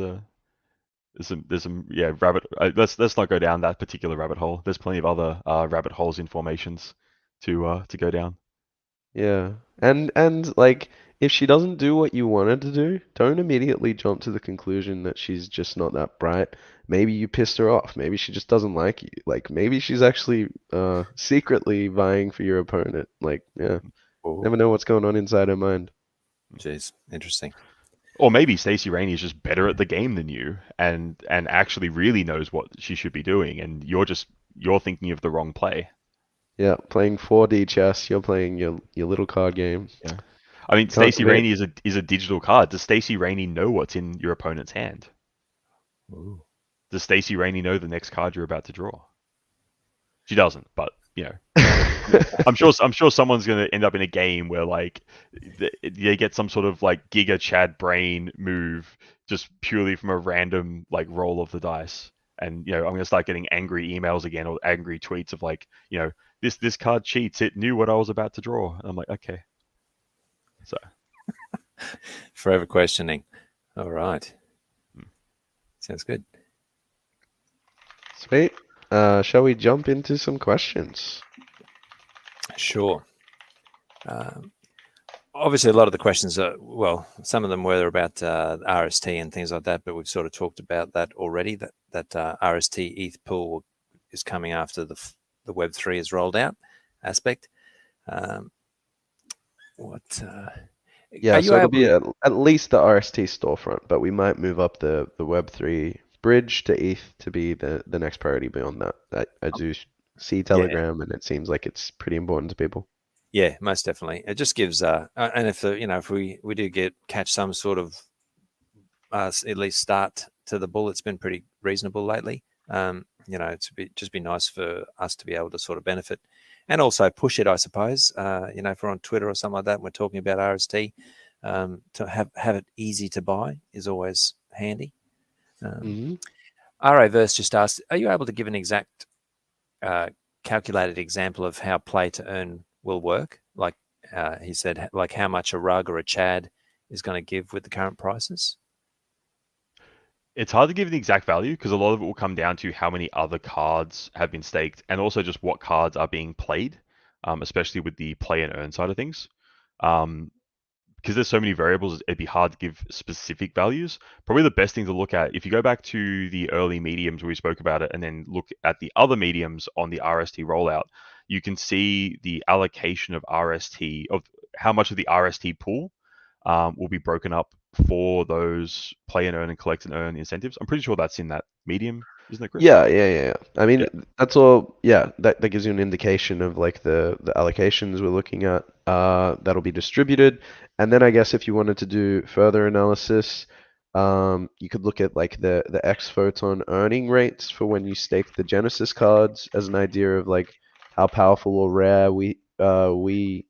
some rabbit. Let's not go down that particular rabbit hole. There's plenty of other rabbit holes in formations to go down. Yeah. And like if she doesn't do what you want her to do, don't immediately jump to the conclusion that she's just not that bright. Maybe you pissed her off. Maybe she just doesn't like you. Like maybe she's actually secretly vying for your opponent. Like, yeah. Ooh, Never know what's going on inside her mind. jeez, interesting. Or maybe Stacey Rainey is just better at the game than you, and actually really knows what she should be doing, and you're thinking of the wrong play. Yeah, playing 4D chess, you're playing your little card game. Yeah. I mean, Can't Stacey commit. Rainey is a digital card. Does Stacey Rainey know what's in your opponent's hand? Ooh. Does Stacey Rainey know the next card you're about to draw? She doesn't, but I'm sure someone's going to end up in a game where like they get some sort of like Giga Chad brain move just purely from a random like roll of the dice, and I'm going to start getting angry emails again or angry tweets of like this card cheats. It knew what I was about to draw. And I'm like, okay, so Forever questioning. All right. Sounds good. Sweet. Shall we jump into some questions? Sure. obviously a lot of the questions are, well, some of them were about RST and things like that, but we've sort of talked about that already. That RST ETH pool is coming after the Web3 is rolled out aspect. Um, what Yeah, are you so it'll able be to? at least the RST storefront, but we might move up the Web3 bridge to ETH to be the next priority beyond that. I do see Yeah, Telegram, and it seems like it's pretty important to people. yeah, most definitely. It just gives, and if if we do catch some sort of at least start to the bull, it's been pretty reasonable lately. Just be nice for us to be able to sort of benefit and also push it, I suppose. If we're on Twitter or something like that, and we're talking about RST, to have it easy to buy is always handy. Um, Hmm. Verse just asked, are you able to give an exact uh, calculated example of how play to earn will work? Like he said, like how much a rug or a Chad is going to give with the current prices? It's hard to give the exact value because a lot of it will come down to how many other cards have been staked and also just what cards are being played, especially with the play and earn side of things. Um, because there's so many variables, it'd be hard to give specific values. Probably the best thing to look at, if you go back to the early mediums where we spoke about it, and then look at the other mediums on the RST rollout, you can see the allocation of RST, of how much of the RST pool will be broken up for those play and earn and collect and earn incentives. I'm pretty sure that's in that medium, isn't it, Chris? Yeah. I Yeah. mean, that's all. Yeah, that gives you an indication of like the allocations we're looking at. That'll be distributed, and then I guess if you wanted to do further analysis, you could look at like the X photon earning rates for when you stake the Genesis cards as an idea of like how powerful or rare we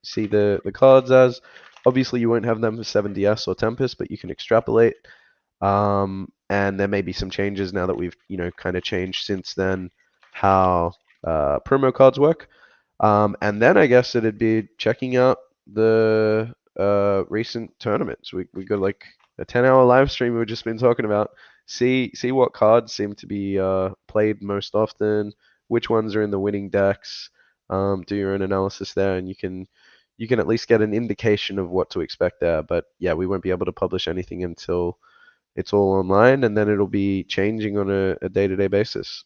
see the cards as. Obviously, you won't have them for 7DS or Tempest, but you can extrapolate. And there may be some changes now that we've, kind of changed since then how promo cards work. And then I guess it'd be checking out the recent tournaments. We got like a 10-hour live stream we've just been talking about. See what cards seem to be played most often, which ones are in the winning decks. Do your own analysis there, and you can at least get an indication of what to expect there. But yeah, we won't be able to publish anything until it's all online, and then it'll be changing on a day-to-day basis.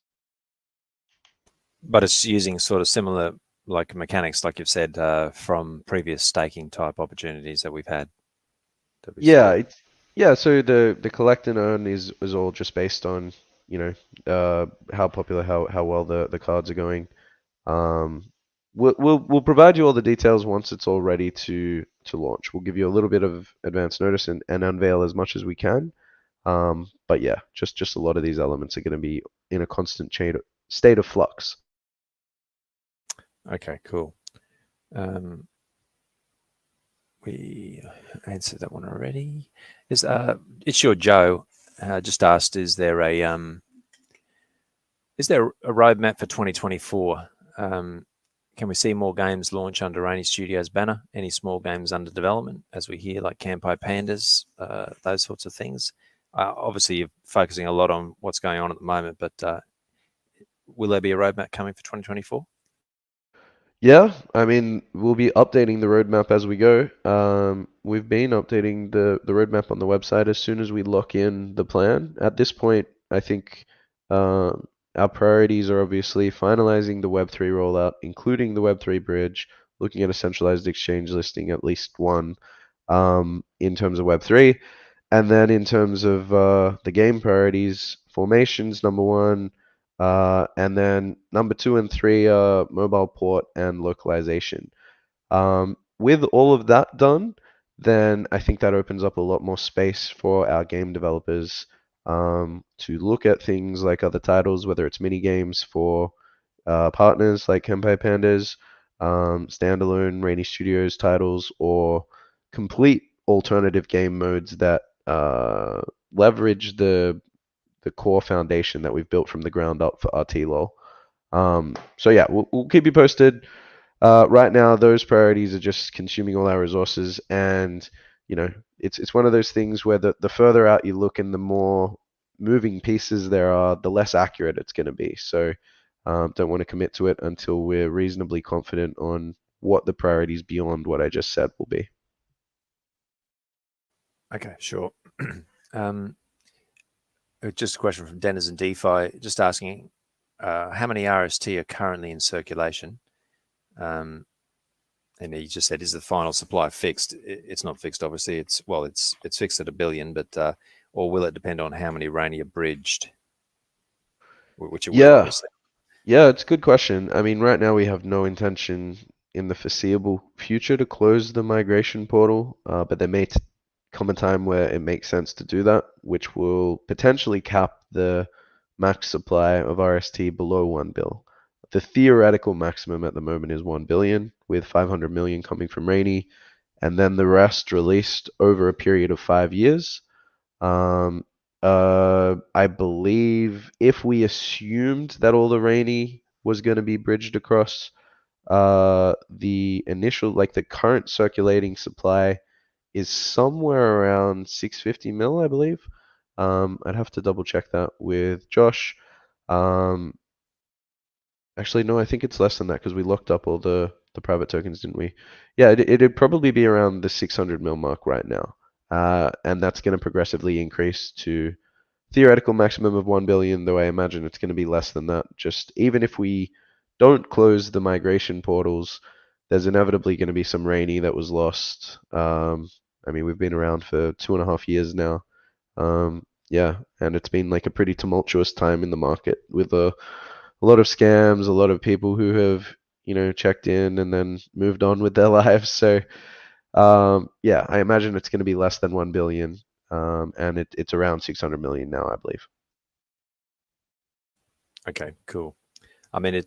But it's using sort of similar like mechanics, like you've said, from previous staking type opportunities that we've had. That we sort Yeah, of yeah. So the collect and earn is all just based on how popular, how well the cards are going. Um, we'll provide you all the details once it's all ready to launch. We'll give you a little bit of advance notice and unveil as much as we can. But yeah, just a lot of these elements are going to be in a constant state of flux. okay, cool. Um, we answered that one already. It's your Joe just asked, is there a roadmap for 2024? Can we see more games launch under Rainy Studios banner? Any small games under development, as we hear, like Campai Pandas, those sorts of things? Obviously, you're focusing a lot on what's going on at the moment, but will there be a roadmap coming for 2024? Yeah, I mean, we'll be updating the roadmap as we go. We've been updating the roadmap on the website as soon as we lock in the plan. At this point, I think our priorities are obviously finalizing the Web3 rollout, including the Web3 bridge, looking at a centralized exchange listing, at least one, in terms of Web3. And then in terms of the game priorities, formations, number one. And then number two and three are mobile port and localization. With all of that done, then I think that opens up a lot more space for our game developers to look at things like other titles, whether it's mini games for partners like Kenpai Pandas, standalone Rainy Studios titles, or complete alternative game modes that leverage the core foundation that we've built from the ground up for RTLOL. So yeah, we'll keep you posted. Right now, those priorities are just consuming all our resources, and it's one of those things where the further out you look and the more moving pieces there are, the less accurate it's going to be. So don't want to commit to it until we're reasonably confident on what the priorities beyond what I just said will be. Okay, sure. um, just a question from Dennis and DeFi, just asking how many RST are currently in circulation? And he just said, is the final supply fixed? It's not fixed, obviously. It's fixed at 1 billion, but or will it depend on how many Rainy are bridged? Which it will, Yeah, obviously. yeah, it's a good question. I mean, right now we have no intention in the foreseeable future to close the migration portal, but there may come a time where it makes sense to do that, which will potentially cap the max supply of RST below 1 bill. The theoretical maximum at the moment is 1 billion, with 500 million coming from Rainy, and then the rest released over a period of 5 years. Um, I believe if we assumed that all the Rainy was going to be bridged across, the initial, like the current circulating supply is somewhere around 650 mil, I believe. I'd have to double check that with Josh. Um, Actually, no, I think it's less than that because we locked up all the private tokens, didn't we? Yeah, it'd probably be around the 600 mil mark right now. And that's going to progressively increase to theoretical maximum of 1 billion, though I imagine it's going to be less than that. Just even if we don't close the migration portals, there's inevitably going to be some Rainy that was lost. I mean, we've been around for 2.5 years now. Yeah, and it's been like a pretty tumultuous time in the market with a lot of scams, a lot of people who have, checked in and then moved on with their lives. So, yeah, I imagine it's going to be less than 1 billion, and it's around 600 million now, I believe. Okay, cool. I mean,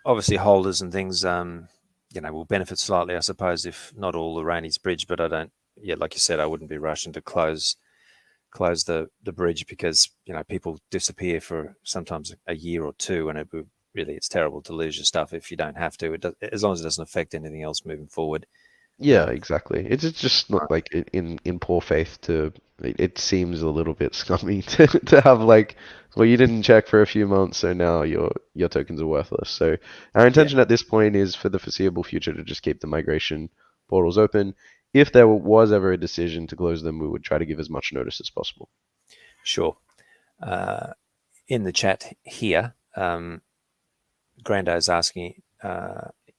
obviously holders and things, will benefit slightly, I suppose, if not all the Rainey's bridge. But I don't, yeah, like you said, I wouldn't be rushing to close the bridge because people disappear for sometimes a year or two, and it's terrible to lose your stuff if you don't have to. It does, as long as it doesn't affect anything else moving forward. Yeah, exactly. It's just not like in poor faith to. It seems a little bit scummy to have like, well, you didn't check for a few months, so now your tokens are worthless. So our Yeah, intention at this point is for the foreseeable future to just keep the migration portals open. If there was ever a decision to close them, we would try to give as much notice as possible. sure. In the chat here, Grando is asking,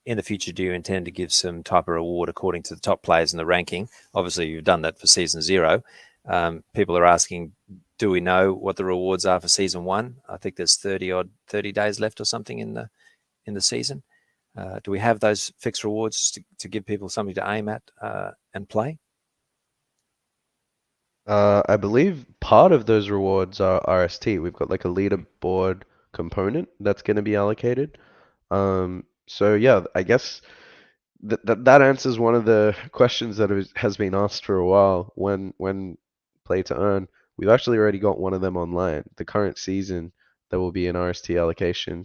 in the future, do you intend to give some type of reward according to the top players in the ranking? Obviously, you've done that for season 0. People are asking, do we know what the rewards are for season 1? I think there's 30 days left or something in the season. Do we have those fixed rewards to give people something to aim at and play? I believe part of those rewards are RST. We've got like a leaderboard component that's going to be allocated. So yeah, I guess that answers one of the questions that has been asked for a while. When play to earn, we've actually already got one of them online. The current season, there will be an RST allocation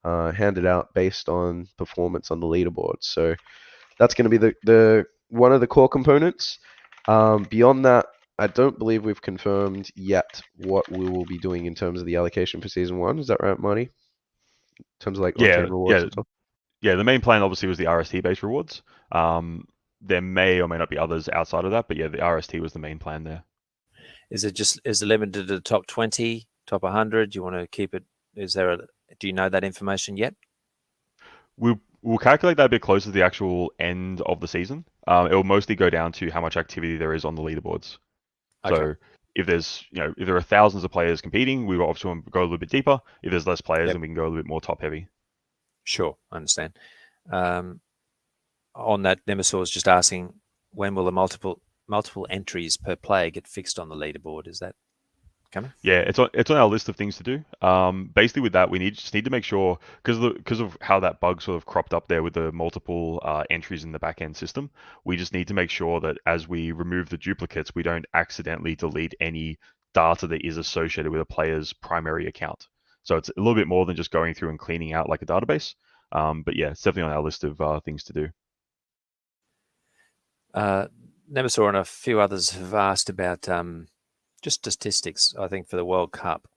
handed out based on performance on the leaderboard. So that's going to be the one of the core components. Beyond that, I don't believe we've confirmed yet what we will be doing in terms of the allocation for season 1. Is that right, Marty? In terms of like on-chain Yeah, rewards yeah, and stuff. yeah. The main plan obviously was the RST based rewards. There may or may not be others outside of that, but yeah, the RST was the main plan there. Is it limited to the top 20, top 100? Do you want to keep it? Do you know that information yet? We'll calculate that a bit closer to the actual end of the season. It will mostly go down to how much activity there is on the leaderboards. Okay. So if there are thousands of players competing, we will obviously go a little bit deeper. If there's less players, Yep. then we can go a little bit more top heavy. Sure, I understand. On that, Nemesaur is just asking, when will the multiple entries per player get fixed on the leaderboard? Is that coming? Yeah, it's on our list of things to do. Basically with that, we just need to make sure because of how that bug sort of cropped up there with the multiple entries in the backend system. We just need to make sure that as we remove the duplicates, we don't accidentally delete any data that is associated with a player's primary account. So it's a little bit more than just going through and cleaning out like a database. But yeah, it's definitely on our list of things to do. Nemesaur and a few others have asked about just statistics, I think, for the World Cup.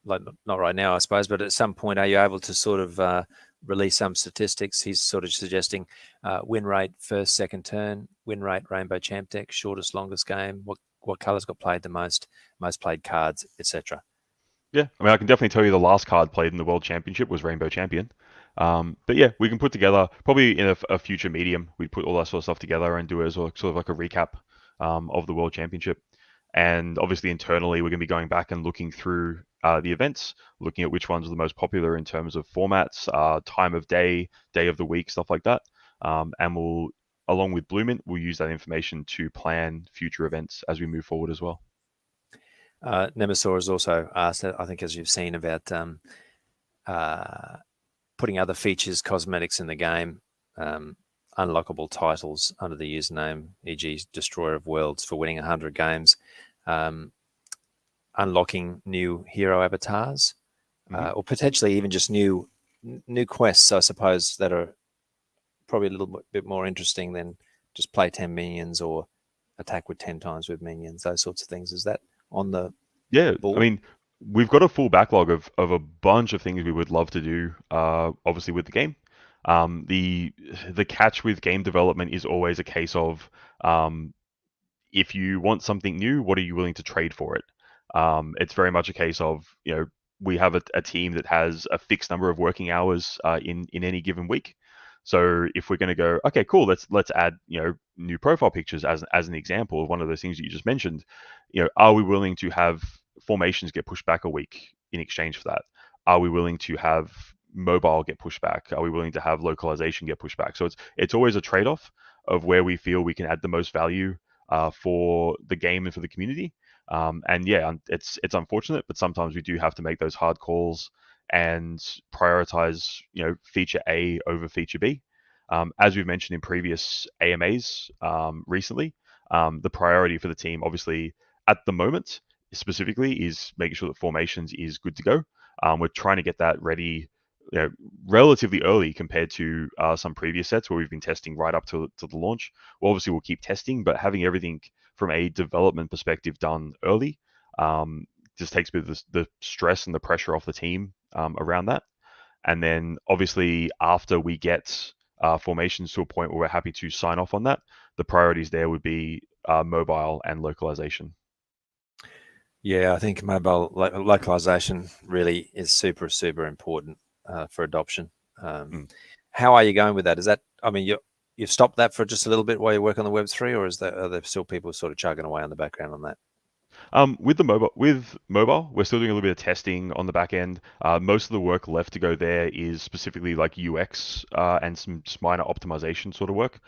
Like not right now, I suppose, but at some point, are you able to sort of release some statistics. He's sort of suggesting win rate, first, second turn, win rate, Rainbow Champ deck, shortest, longest game, what colours got played the most played cards, etc. Yeah, I mean, I can definitely tell you the last card played in the World Championship was Rainbow Champion. But yeah, we can put together probably in a future medium. We put all that sort of stuff together and do it as sort of like a recap of the World Championship. And obviously internally, we're going to be going back and looking through the events, looking at which ones are the most popular in terms of formats, time of day, day of the week, stuff like that. And we'll, along with Bloomint, we'll use that information to plan future events as we move forward as well. Nemesaur has also asked, I think, as you've seen, about putting other features, cosmetics in the game, unlockable titles under the username, e.g. Destroyer of Worlds for winning 100 games, unlocking new hero avatars, or potentially even just new quests, I suppose, that are probably a little bit more interesting than just play 10 minions or attack with 10 times with minions, those sorts of things. Is that on the board? I mean, we've got a full backlog of a bunch of things we would love to do, obviously with the game. The catch with game development is always a case of if you want something new, what are you willing to trade for it? It's very much a case of, we have a team that has a fixed number of working hours in any given week. So if we're going to go, okay, cool, let's add new profile pictures as an example of one of those things that you just mentioned. Are we willing to have formations get pushed back a week in exchange for that? Are we willing to have mobile get pushed back? Are we willing to have localization get pushed back? So it's always a trade-off of where we feel we can add the most value for the game and for the community. And yeah, it's unfortunate, but sometimes we do have to make those hard calls and prioritize, feature A over feature B. As we've mentioned in previous AMAs recently, the priority for the team, obviously, at the moment, specifically, is making sure that formations is good to go. We're trying to get that ready, relatively early compared to some previous sets where we've been testing right up to the launch. Well, obviously, we'll keep testing, but having everything from a development perspective done early just takes a bit of the stress and the pressure off the team around that. And then obviously after we get formations to a point where we're happy to sign off on that, the priorities there would be mobile and localization. Yeah, I think mobile localization really is super, super important for adoption. How are you going with that? Is that, I mean, you've stopped that for just a little bit while you work on the Web3, or are there still people sort of chugging away on the background on that? With mobile, we're still doing a little bit of testing on the back end. Most of the work left to go there is specifically like UX and some minor optimization sort of work.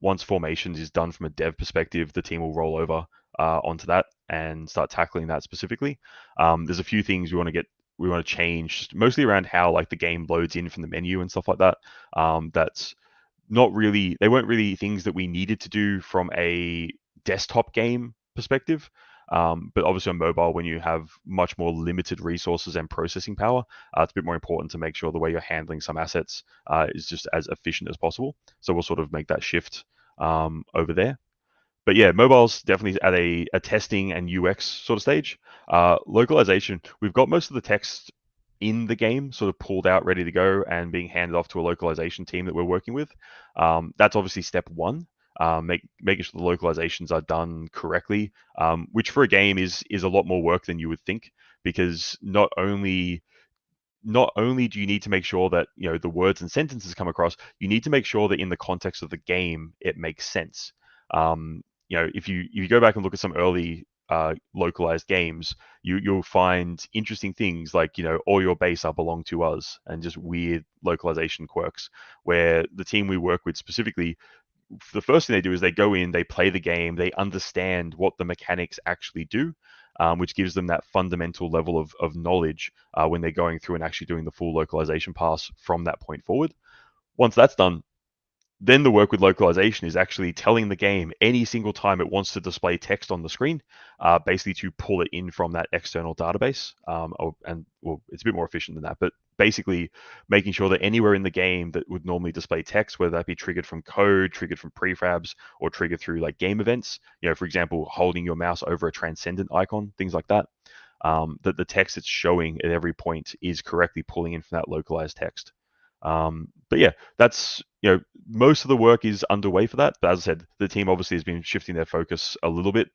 Once formations is done from a dev perspective, the team will roll over onto that and start tackling that specifically. There's a few things we want to change, mostly around how like the game loads in from the menu and stuff like that. That's not really, they weren't really things that we needed to do from a desktop game perspective. But obviously on mobile, when you have much more limited resources and processing power, it's a bit more important to make sure the way you're handling some assets is just as efficient as possible. So we'll sort of make that shift over there. But yeah, mobile's definitely at a testing and UX sort of stage. Localization, we've got most of the text in the game sort of pulled out, ready to go, and being handed off to a localization team that we're working with. That's obviously step one. Making sure the localizations are done correctly, which for a game is a lot more work than you would think, because not only do you need to make sure that the words and sentences come across, you need to make sure that in the context of the game it makes sense. If you go back and look at some early localized games, you'll find interesting things like all your base are belong to us, and just weird localization quirks where the team we work with specifically, the first thing they do is they go in, they play the game, they understand what the mechanics actually do, which gives them that fundamental level of knowledge when they're going through and actually doing the full localization pass from that point forward. Once that's done, then the work with localization is actually telling the game any single time it wants to display text on the screen, basically to pull it in from that external database. It's a bit more efficient than that, but basically making sure that anywhere in the game that would normally display text, whether that be triggered from code, triggered from prefabs, or triggered through like game events, for example, holding your mouse over a transcendent icon, things like that, that the text it's showing at every point is correctly pulling in from that localized text. But yeah, that's most of the work is underway for that. But as I said, the team obviously has been shifting their focus a little bit,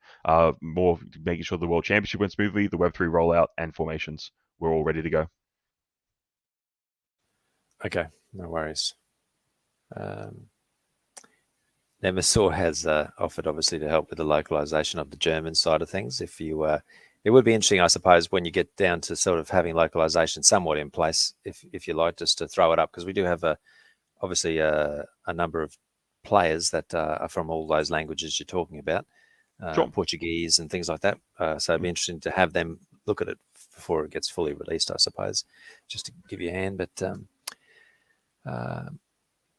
more making sure the World Championship went smoothly, the Web3 rollout, and formations were all ready to go. Okay, no worries. Nemesaur has offered, obviously, to help with the localization of the German side of things. If you, it would be interesting, I suppose, when you get down to sort of having localization somewhat in place, if you like, just to throw it up, because we do have obviously a number of players that are from all those languages you're talking about, Sure. Portuguese and things like that. So it'd be interesting to have them look at it before it gets fully released, I suppose, just to give you a hand. But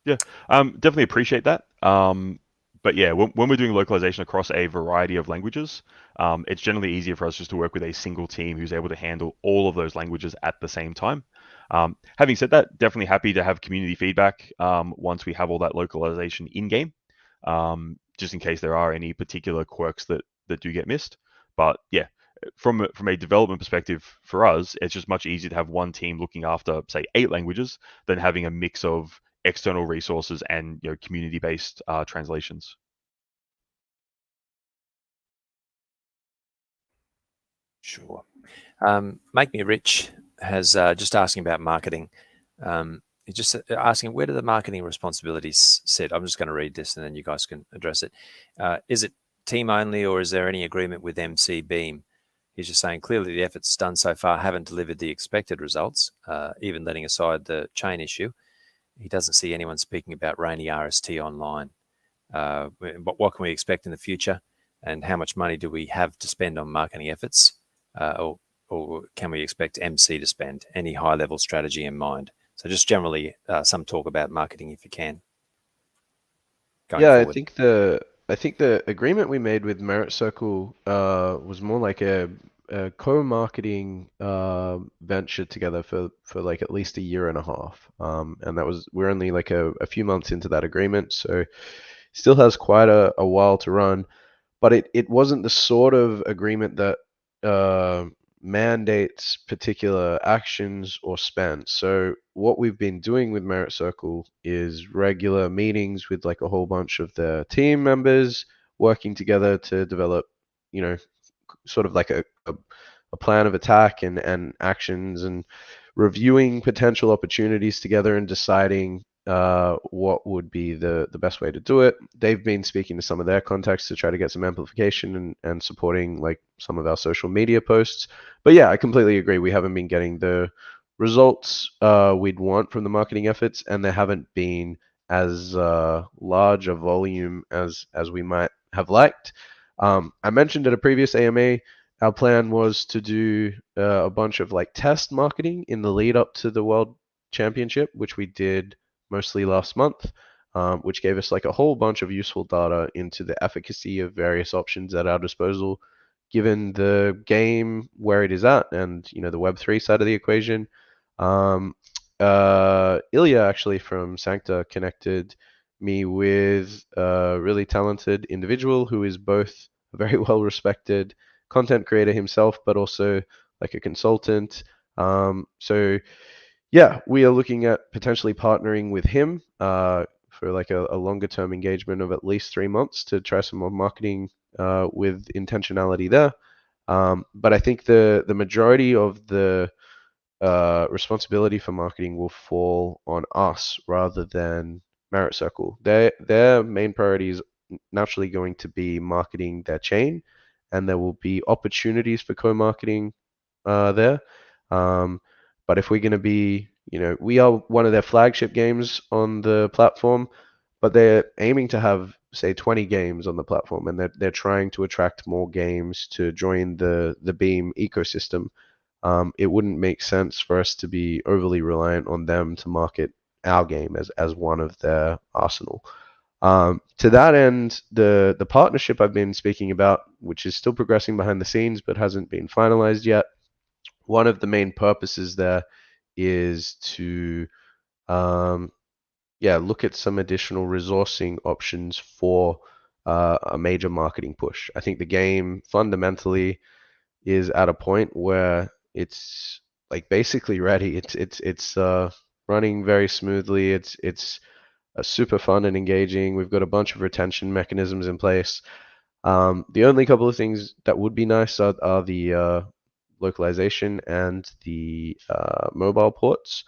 Yeah, definitely appreciate that. But yeah, when we're doing localization across a variety of languages, it's generally easier for us just to work with a single team who's able to handle all of those languages at the same time. Having said that, definitely happy to have community feedback once we have all that localization in game, just in case there are any particular quirks that do get missed. But yeah, from a development perspective for us, it's just much easier to have one team looking after, say, 8 languages than having a mix of external resources and community-based translations. Sure. Make Me Rich has just asking about marketing. He's just asking, where do the marketing responsibilities sit? I'm just going to read this and then you guys can address it. Is it team only, or is there any agreement with MC Beam? He's just saying, clearly the efforts done so far haven't delivered the expected results, even letting aside the chain issue. He doesn't see anyone speaking about Rainy RST online. But what can we expect in the future? And how much money do we have to spend on marketing efforts? Or can we expect MC to spend? Any high-level strategy in mind? So just generally some talk about marketing, if you can, going Yeah, forward. I think the agreement we made with Merit Circle was more like a co-marketing venture together for like at least a year and a half. And that was we're only like a few months into that agreement, so still has quite a while to run. But it wasn't the sort of agreement that uh, mandates particular actions or spend. So what we've been doing with Merit Circle is regular meetings with like a whole bunch of the team members working together to develop, you know, sort of like a plan of attack and actions and reviewing potential opportunities together and deciding what would be the best way to do it. They've been speaking to some of their contacts to try to get some amplification and supporting like some of our social media posts. But yeah, I completely agree. We haven't been getting the results we'd want from the marketing efforts, and there haven't been as large a volume as we might have liked. I mentioned at a previous AMA, our plan was to do a bunch of like test marketing in the lead up to the World Championship, which we did mostly last month, which gave us like a whole bunch of useful data into the efficacy of various options at our disposal, given the game where it is at and the Web3 side of the equation. Um, Ilya actually from Sancta connected me with a really talented individual who is both a very well respected content creator himself, but also like a consultant. So yeah, we are looking at potentially partnering with him for like a longer term engagement of at least 3 months to try some more marketing with intentionality there. But I think the majority of the responsibility for marketing will fall on us rather than Merit Circle. Their main priority is naturally going to be marketing their chain, and there will be opportunities for co-marketing there. Um, but if we're going to be, we are one of their flagship games on the platform, but they're aiming to have, say, 20 games on the platform, and they're trying to attract more games to join the Beam ecosystem. It wouldn't make sense for us to be overly reliant on them to market our game as one of their arsenal. To that end, the partnership I've been speaking about, which is still progressing behind the scenes but hasn't been finalized yet, one of the main purposes there is to look at some additional resourcing options for a major marketing push. I think the game fundamentally is at a point where it's like basically ready. It's running very smoothly. It's super fun and engaging. We've got a bunch of retention mechanisms in place. The only couple of things that would be nice are the localization and the mobile ports.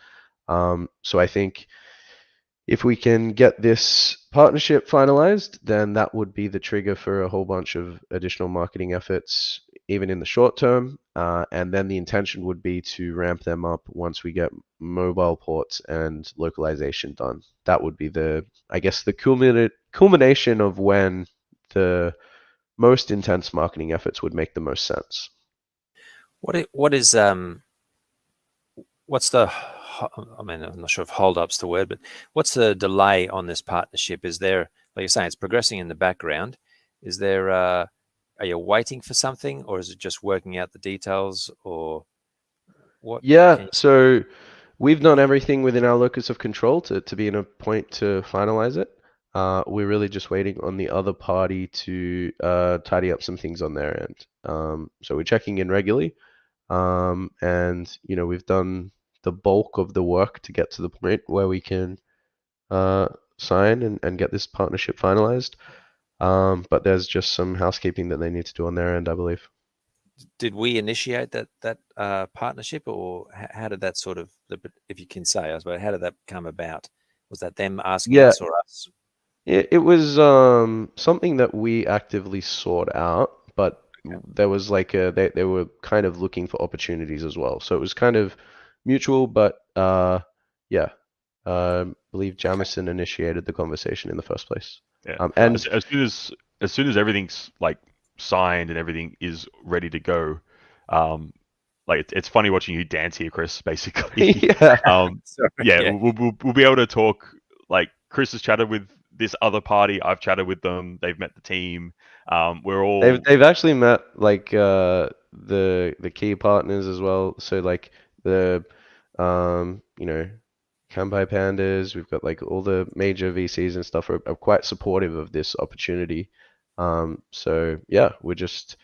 So I think if we can get this partnership finalized, then that would be the trigger for a whole bunch of additional marketing efforts, even in the short term. And then the intention would be to ramp them up once we get mobile ports and localization done. That would be I guess, the culmination of when the most intense marketing efforts would make the most sense. What is what's the, I mean, I'm not sure if hold up's the word, but what's the delay on this partnership? Is there, like you're saying, it's progressing in the background. Is there, are you waiting for something, or is it just working out the details, or what Yeah, can you? so we've done everything within our locus of control to be in a point to finalize it. We're really just waiting on the other party to tidy up some things on their end. So we're checking in regularly. And we've done the bulk of the work to get to the point where we can sign and get this partnership finalized. But there's just some housekeeping that they need to do on their end, I believe. Did we initiate that partnership, or how did that sort of, if you can say, I suppose, how did that come about? Was that them asking Yeah, us or us? it was something that we actively sought out, but Okay. there was like they were kind of looking for opportunities as well. So it was kind of mutual, but yeah, I believe Okay. Jamison initiated the conversation in the first place. Yeah. And As soon as everything's like signed and everything is ready to go, um, like it's funny watching you dance here, Chris. Basically, yeah, Sorry. yeah, Yeah. we'll be able to talk. Like Chris has chatted with this other party. I've chatted with them. They've met the team. We're they've all they've actually met like the key partners as well. So like the Kampai Pandas, we've got like all the major VCs and stuff are quite supportive of this opportunity. So yeah, we're just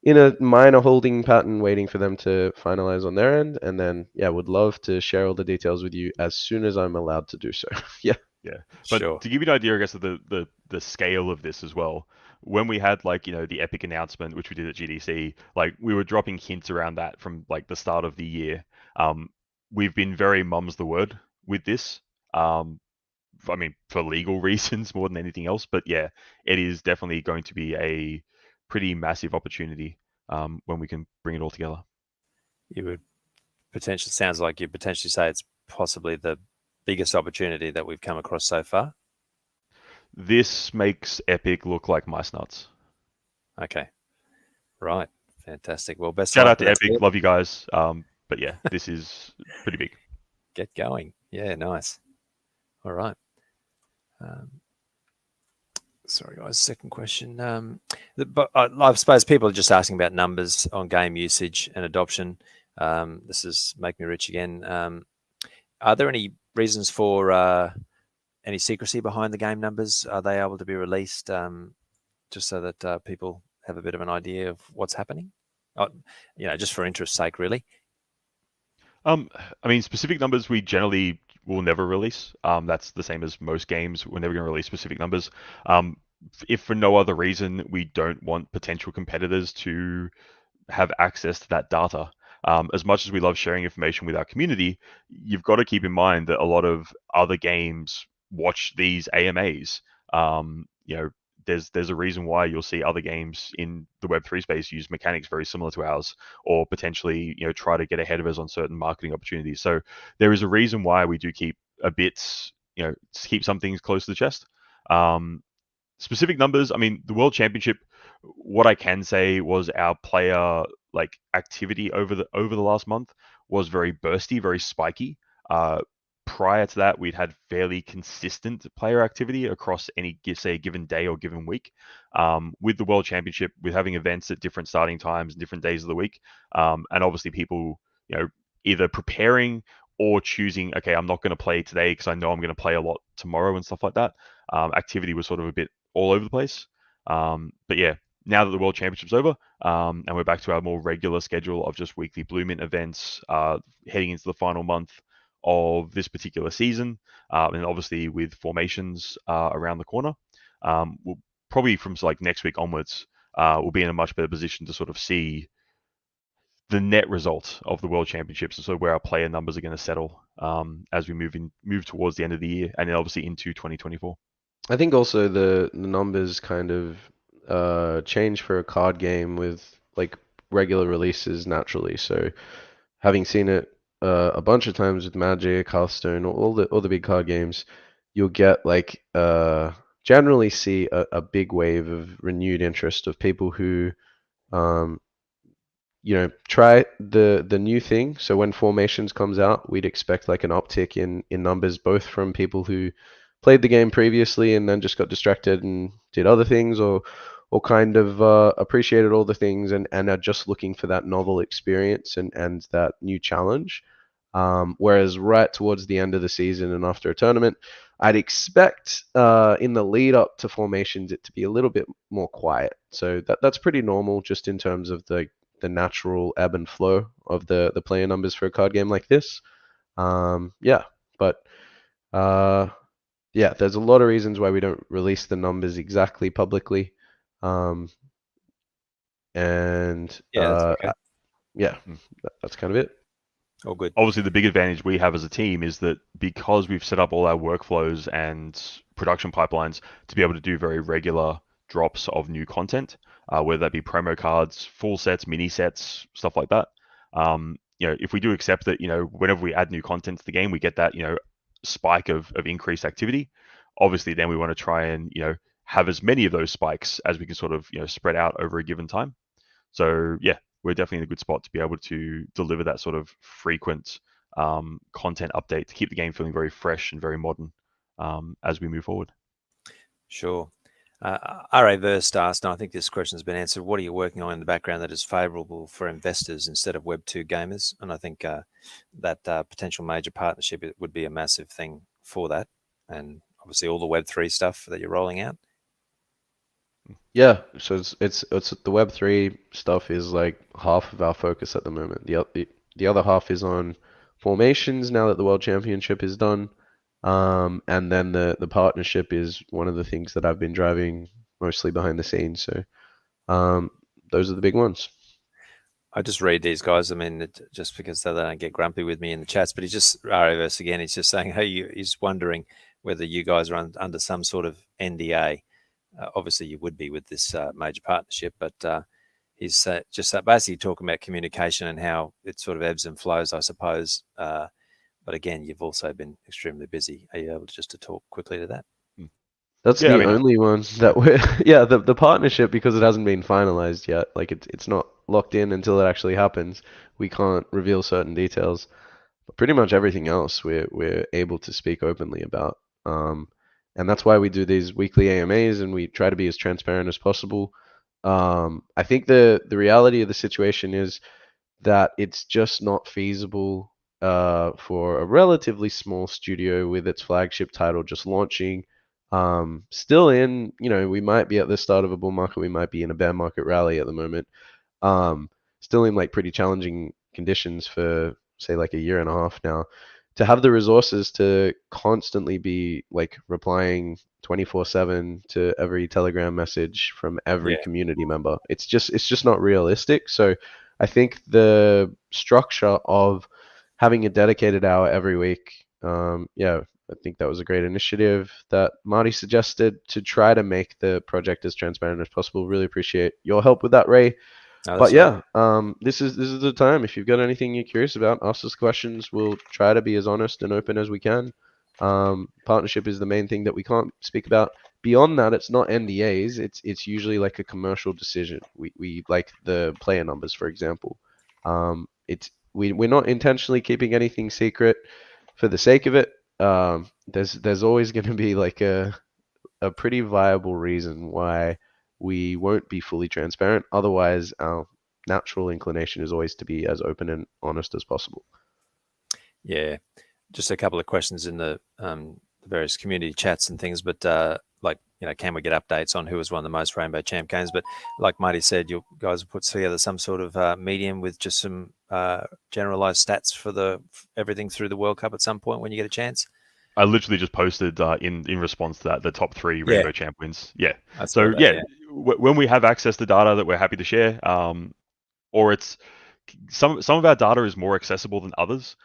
in a minor holding pattern waiting for them to finalize on their end, and then yeah, would love to share all the details with you as soon as I'm allowed to do so. Yeah. Yeah, but Sure. to give you an idea, I guess, of the scale of this as well, when we had like the Epic announcement, which we did at GDC, like we were dropping hints around that from like the start of the year. Um, we've been very mum's the word with this. Um, I mean, for legal reasons more than anything else, but yeah, it is definitely going to be a pretty massive opportunity when we can bring it all together. You would potentially, sounds like you potentially say it's possibly the biggest opportunity that we've come across so far. This makes Epic look like mice nuts. Okay. Right. Fantastic. Well, best of Shout luck out with to that. Epic, love you guys. But yeah, this is pretty big. Get going. Yeah. Nice. All right. Um, sorry, guys. Second question. But I suppose people are just asking about numbers on game usage and adoption. This is Make Me Rich again. Are there any reasons for any secrecy behind the game numbers? Are they able to be released just so that people have a bit of an idea of what's happening? Uh, just for interest's sake, really. I mean, specific numbers we generally will never release. That's the same as most games. We're never going to release specific numbers. Um, if for no other reason, we don't want potential competitors to have access to that data. As much as we love sharing information with our community, you've got to keep in mind that a lot of other games watch these AMAs. There's a reason why you'll see other games in the Web3 space use mechanics very similar to ours, or potentially try to get ahead of us on certain marketing opportunities. So there is a reason why we do keep a bit, keep some things close to the chest. Um, Specific numbers, I mean, the World Championship, what I can say was our player like activity over the last month was very bursty, very spiky. Prior to that, we'd had fairly consistent player activity across any, say, a given day or given week. With the World Championship, with having events at different starting times and different days of the week, and obviously people, either preparing or choosing, okay, I'm not going to play today because I know I'm going to play a lot tomorrow and stuff like that. Activity was sort of a bit all over the place. But yeah, now that the World Championship's over, and we're back to our more regular schedule of just weekly Blue Mint events, heading into the final month of this particular season, and obviously with formations around the corner, we'll probably from like next week onwards, we'll be in a much better position to sort of see the net result of the World Championships, and so where our player numbers are going to settle as we move towards the end of the year, and then obviously into 2024. I think also the numbers kind of change for a card game with like regular releases naturally. So having seen it a bunch of times with Magic, Hearthstone, all the big card games, you'll get like generally see a big wave of renewed interest of people who um, try the new thing. So when Formations comes out, we'd expect like an uptick in numbers, both from people who played the game previously and then just got distracted and did other things, or kind of appreciated all the things and are just looking for that novel experience and that new challenge. Whereas right towards the end of the season and after a tournament, I'd expect in the lead up to Formations it to be a little bit more quiet. So that's pretty normal just in terms of the natural ebb and flow of the player numbers for a card game like this. Yeah, but yeah, there's a lot of reasons why we don't release the numbers exactly publicly. Um, and Yeah, that's okay. yeah, that's kind of it. All good. Obviously, the big advantage we have as a team is that because we've set up all our workflows and production pipelines to be able to do very regular drops of new content, whether that be promo cards, full sets, mini sets, stuff like that. If we do accept that, whenever we add new content to the game, we get that, spike of increased activity. Obviously, then we want to try and, have as many of those spikes as we can sort of, spread out over a given time. So yeah, we're definitely in a good spot to be able to deliver that sort of frequent content update to keep the game feeling very fresh and very modern as we move forward. Sure. RA Verst asked, and I think this question has been answered, what are you working on in the background that is favorable for investors instead of Web2 gamers? And I think that potential major partnership would be a massive thing for that. And obviously all the Web3 stuff that you're rolling out. Yeah, so it's the Web3 stuff is like half of our focus at the moment. The other half is on formations now that the World Championship is done. And then the partnership is one of the things that I've been driving mostly behind the scenes. So those are the big ones. I just read these guys. I mean, just because they don't get grumpy with me in the chats, but he's just ROS again. He's just saying, hey, he's wondering whether you guys are under some sort of NDA. Obviously, you would be with this major partnership, but he's just basically talking about communication and how it sort of ebbs and flows, I suppose. But again, you've also been extremely busy. Are you able to talk quickly to that? That's the only one that we're the partnership, because it hasn't been finalized yet. Like it's not locked in until it actually happens. We can't reveal certain details. But pretty much everything else we're able to speak openly about. And that's why we do these weekly AMAs and we try to be as transparent as possible. I think the reality of the situation is that it's just not feasible for a relatively small studio with its flagship title just launching. Still in, we might be at the start of a bull market, we might be in a bear market rally at the moment. Still in like pretty challenging conditions for say like a year and a half now. To have the resources to constantly be like replying 24/7 to every Telegram message from every community member, it's just not realistic. So I think the structure of having a dedicated hour every week, I think that was a great initiative that Marty suggested to try to make the project as transparent as possible. Really appreciate your help with that, Ray. But yeah, this is the time. If you've got anything you're curious about, ask us questions. We'll try to be as honest and open as we can. Partnership is the main thing that we can't speak about. Beyond that, it's not NDAs. It's usually like a commercial decision. We like the player numbers, for example. We're not intentionally keeping anything secret for the sake of it. There's always going to be like a pretty viable reason why we won't be fully transparent. Otherwise, our natural inclination is always to be as open and honest as possible. Yeah, just a couple of questions in the various community chats and things, but like can we get updates on who has won the most Rainbow Champ games? But like Marty said, you guys have put together some sort of medium with just some generalized stats for everything through the World Cup at some point when you get a chance. I literally just posted in response to that the top 3 Yeah. Rainbow Champ wins. Yeah. I saw So that, yeah, when we have access to data that we're happy to share, or it's some of our data is more accessible than others.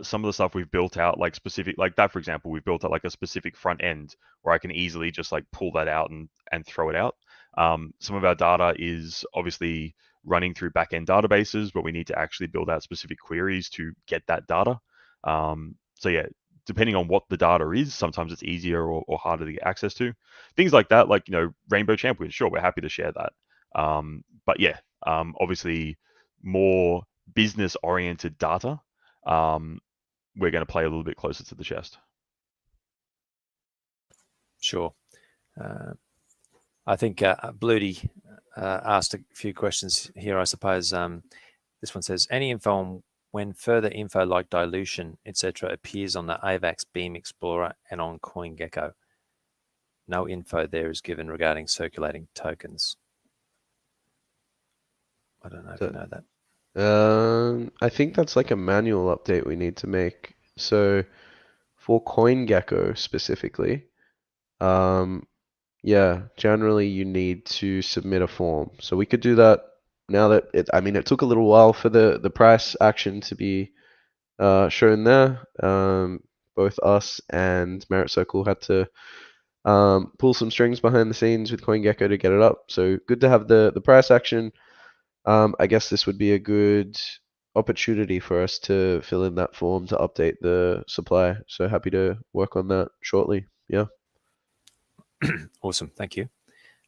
Some of the stuff we've built out, like specific, like that, for example, we've built out like a specific front end where I can easily just like pull that out and throw it out. Some of our data is obviously running through back-end databases, but we need to actually build out specific queries to get that data. So yeah, depending on what the data is, sometimes it's easier or harder to get access to. Things like that, like, Rainbow Champions, sure, we're happy to share that. But yeah, obviously more business oriented data, we're going to play a little bit closer to the chest. Sure. I think Bloody asked a few questions here, I suppose. This one says, any info on when further info like dilution, etc., appears on the AVAX Beam Explorer and on CoinGecko? No info there is given regarding circulating tokens. I don't know if you know that. I think that's like a manual update we need to make. So for CoinGecko specifically, yeah, generally you need to submit a form. So we could do that now that it took a little while for the price action to be shown there. Both us and Merit Circle had to pull some strings behind the scenes with CoinGecko to get it up. So good to have the price action. I guess this would be a good opportunity for us to fill in that form to update the supply. So happy to work on that shortly. Yeah. Awesome, thank you.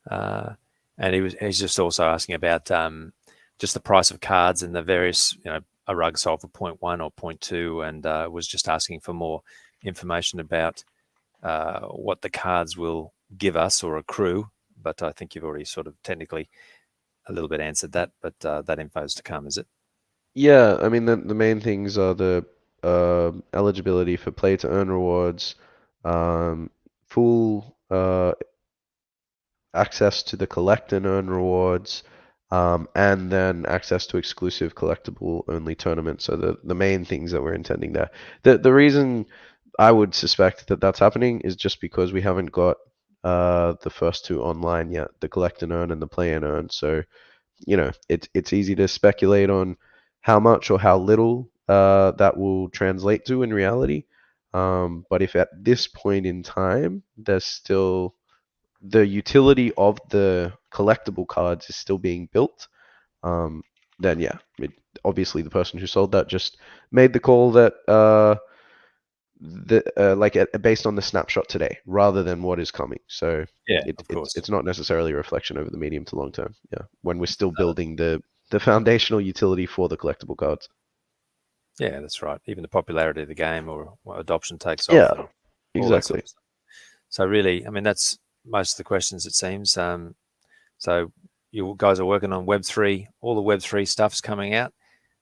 And he's just also asking about just the price of cards and the various, a rug sold for 0.1 or 0.2, and was just asking for more information about what the cards will give us or accrue. But I think you've already sort of technically a little bit answered that, but that info is to come, is it? Yeah, I mean the main things are the eligibility for play to earn rewards, full access to the collect and earn rewards, and then access to exclusive collectible only tournaments. So the main things that we're intending there. The reason I would suspect that that's happening is just because we haven't got the first 2 online yet, the collect and earn and the play and earn. So it's easy to speculate on how much or how little that will translate to in reality. But if at this point in time there's still the utility of the collectible cards is still being built, then yeah, obviously the person who sold that just made the call that based on the snapshot today rather than what is coming. So yeah, of course. It's not necessarily a reflection over the medium to long term. Yeah, when we're still building the foundational utility for the collectible cards. Yeah, that's right. Even the popularity of the game or adoption takes off. Yeah, and all that sort exactly. of stuff. So really, I mean, that's most of the questions, it seems. So you guys are working on Web3. All the Web3 stuff's coming out.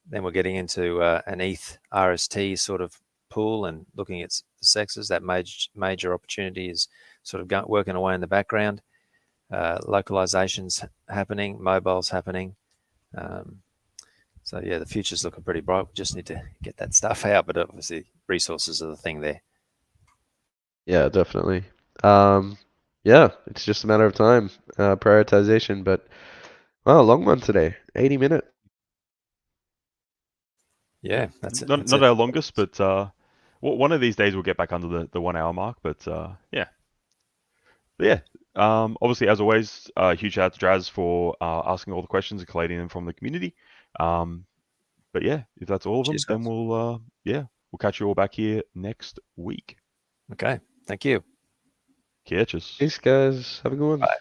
Then we're getting into an ETH RST sort of pool and looking at the sexes. That major opportunity is sort of working away in the background. Localization's happening, mobile's happening. So yeah, the future's looking pretty bright. We just need to get that stuff out, but obviously resources are the thing there. Yeah, definitely. Yeah, it's just a matter of time, prioritization. But wow, long one today, 80 minute. Yeah, that's it. Not our longest, but one of these days we'll get back under the 1 hour mark. But yeah. But yeah, obviously, as always, huge shout out to Draz for asking all the questions and collating them from the community. But yeah, if that's all of them, Cheers, then guys. we'll catch you all back here next week. Okay, thank you. Catches. Thanks, guys. Have a good one. Bye.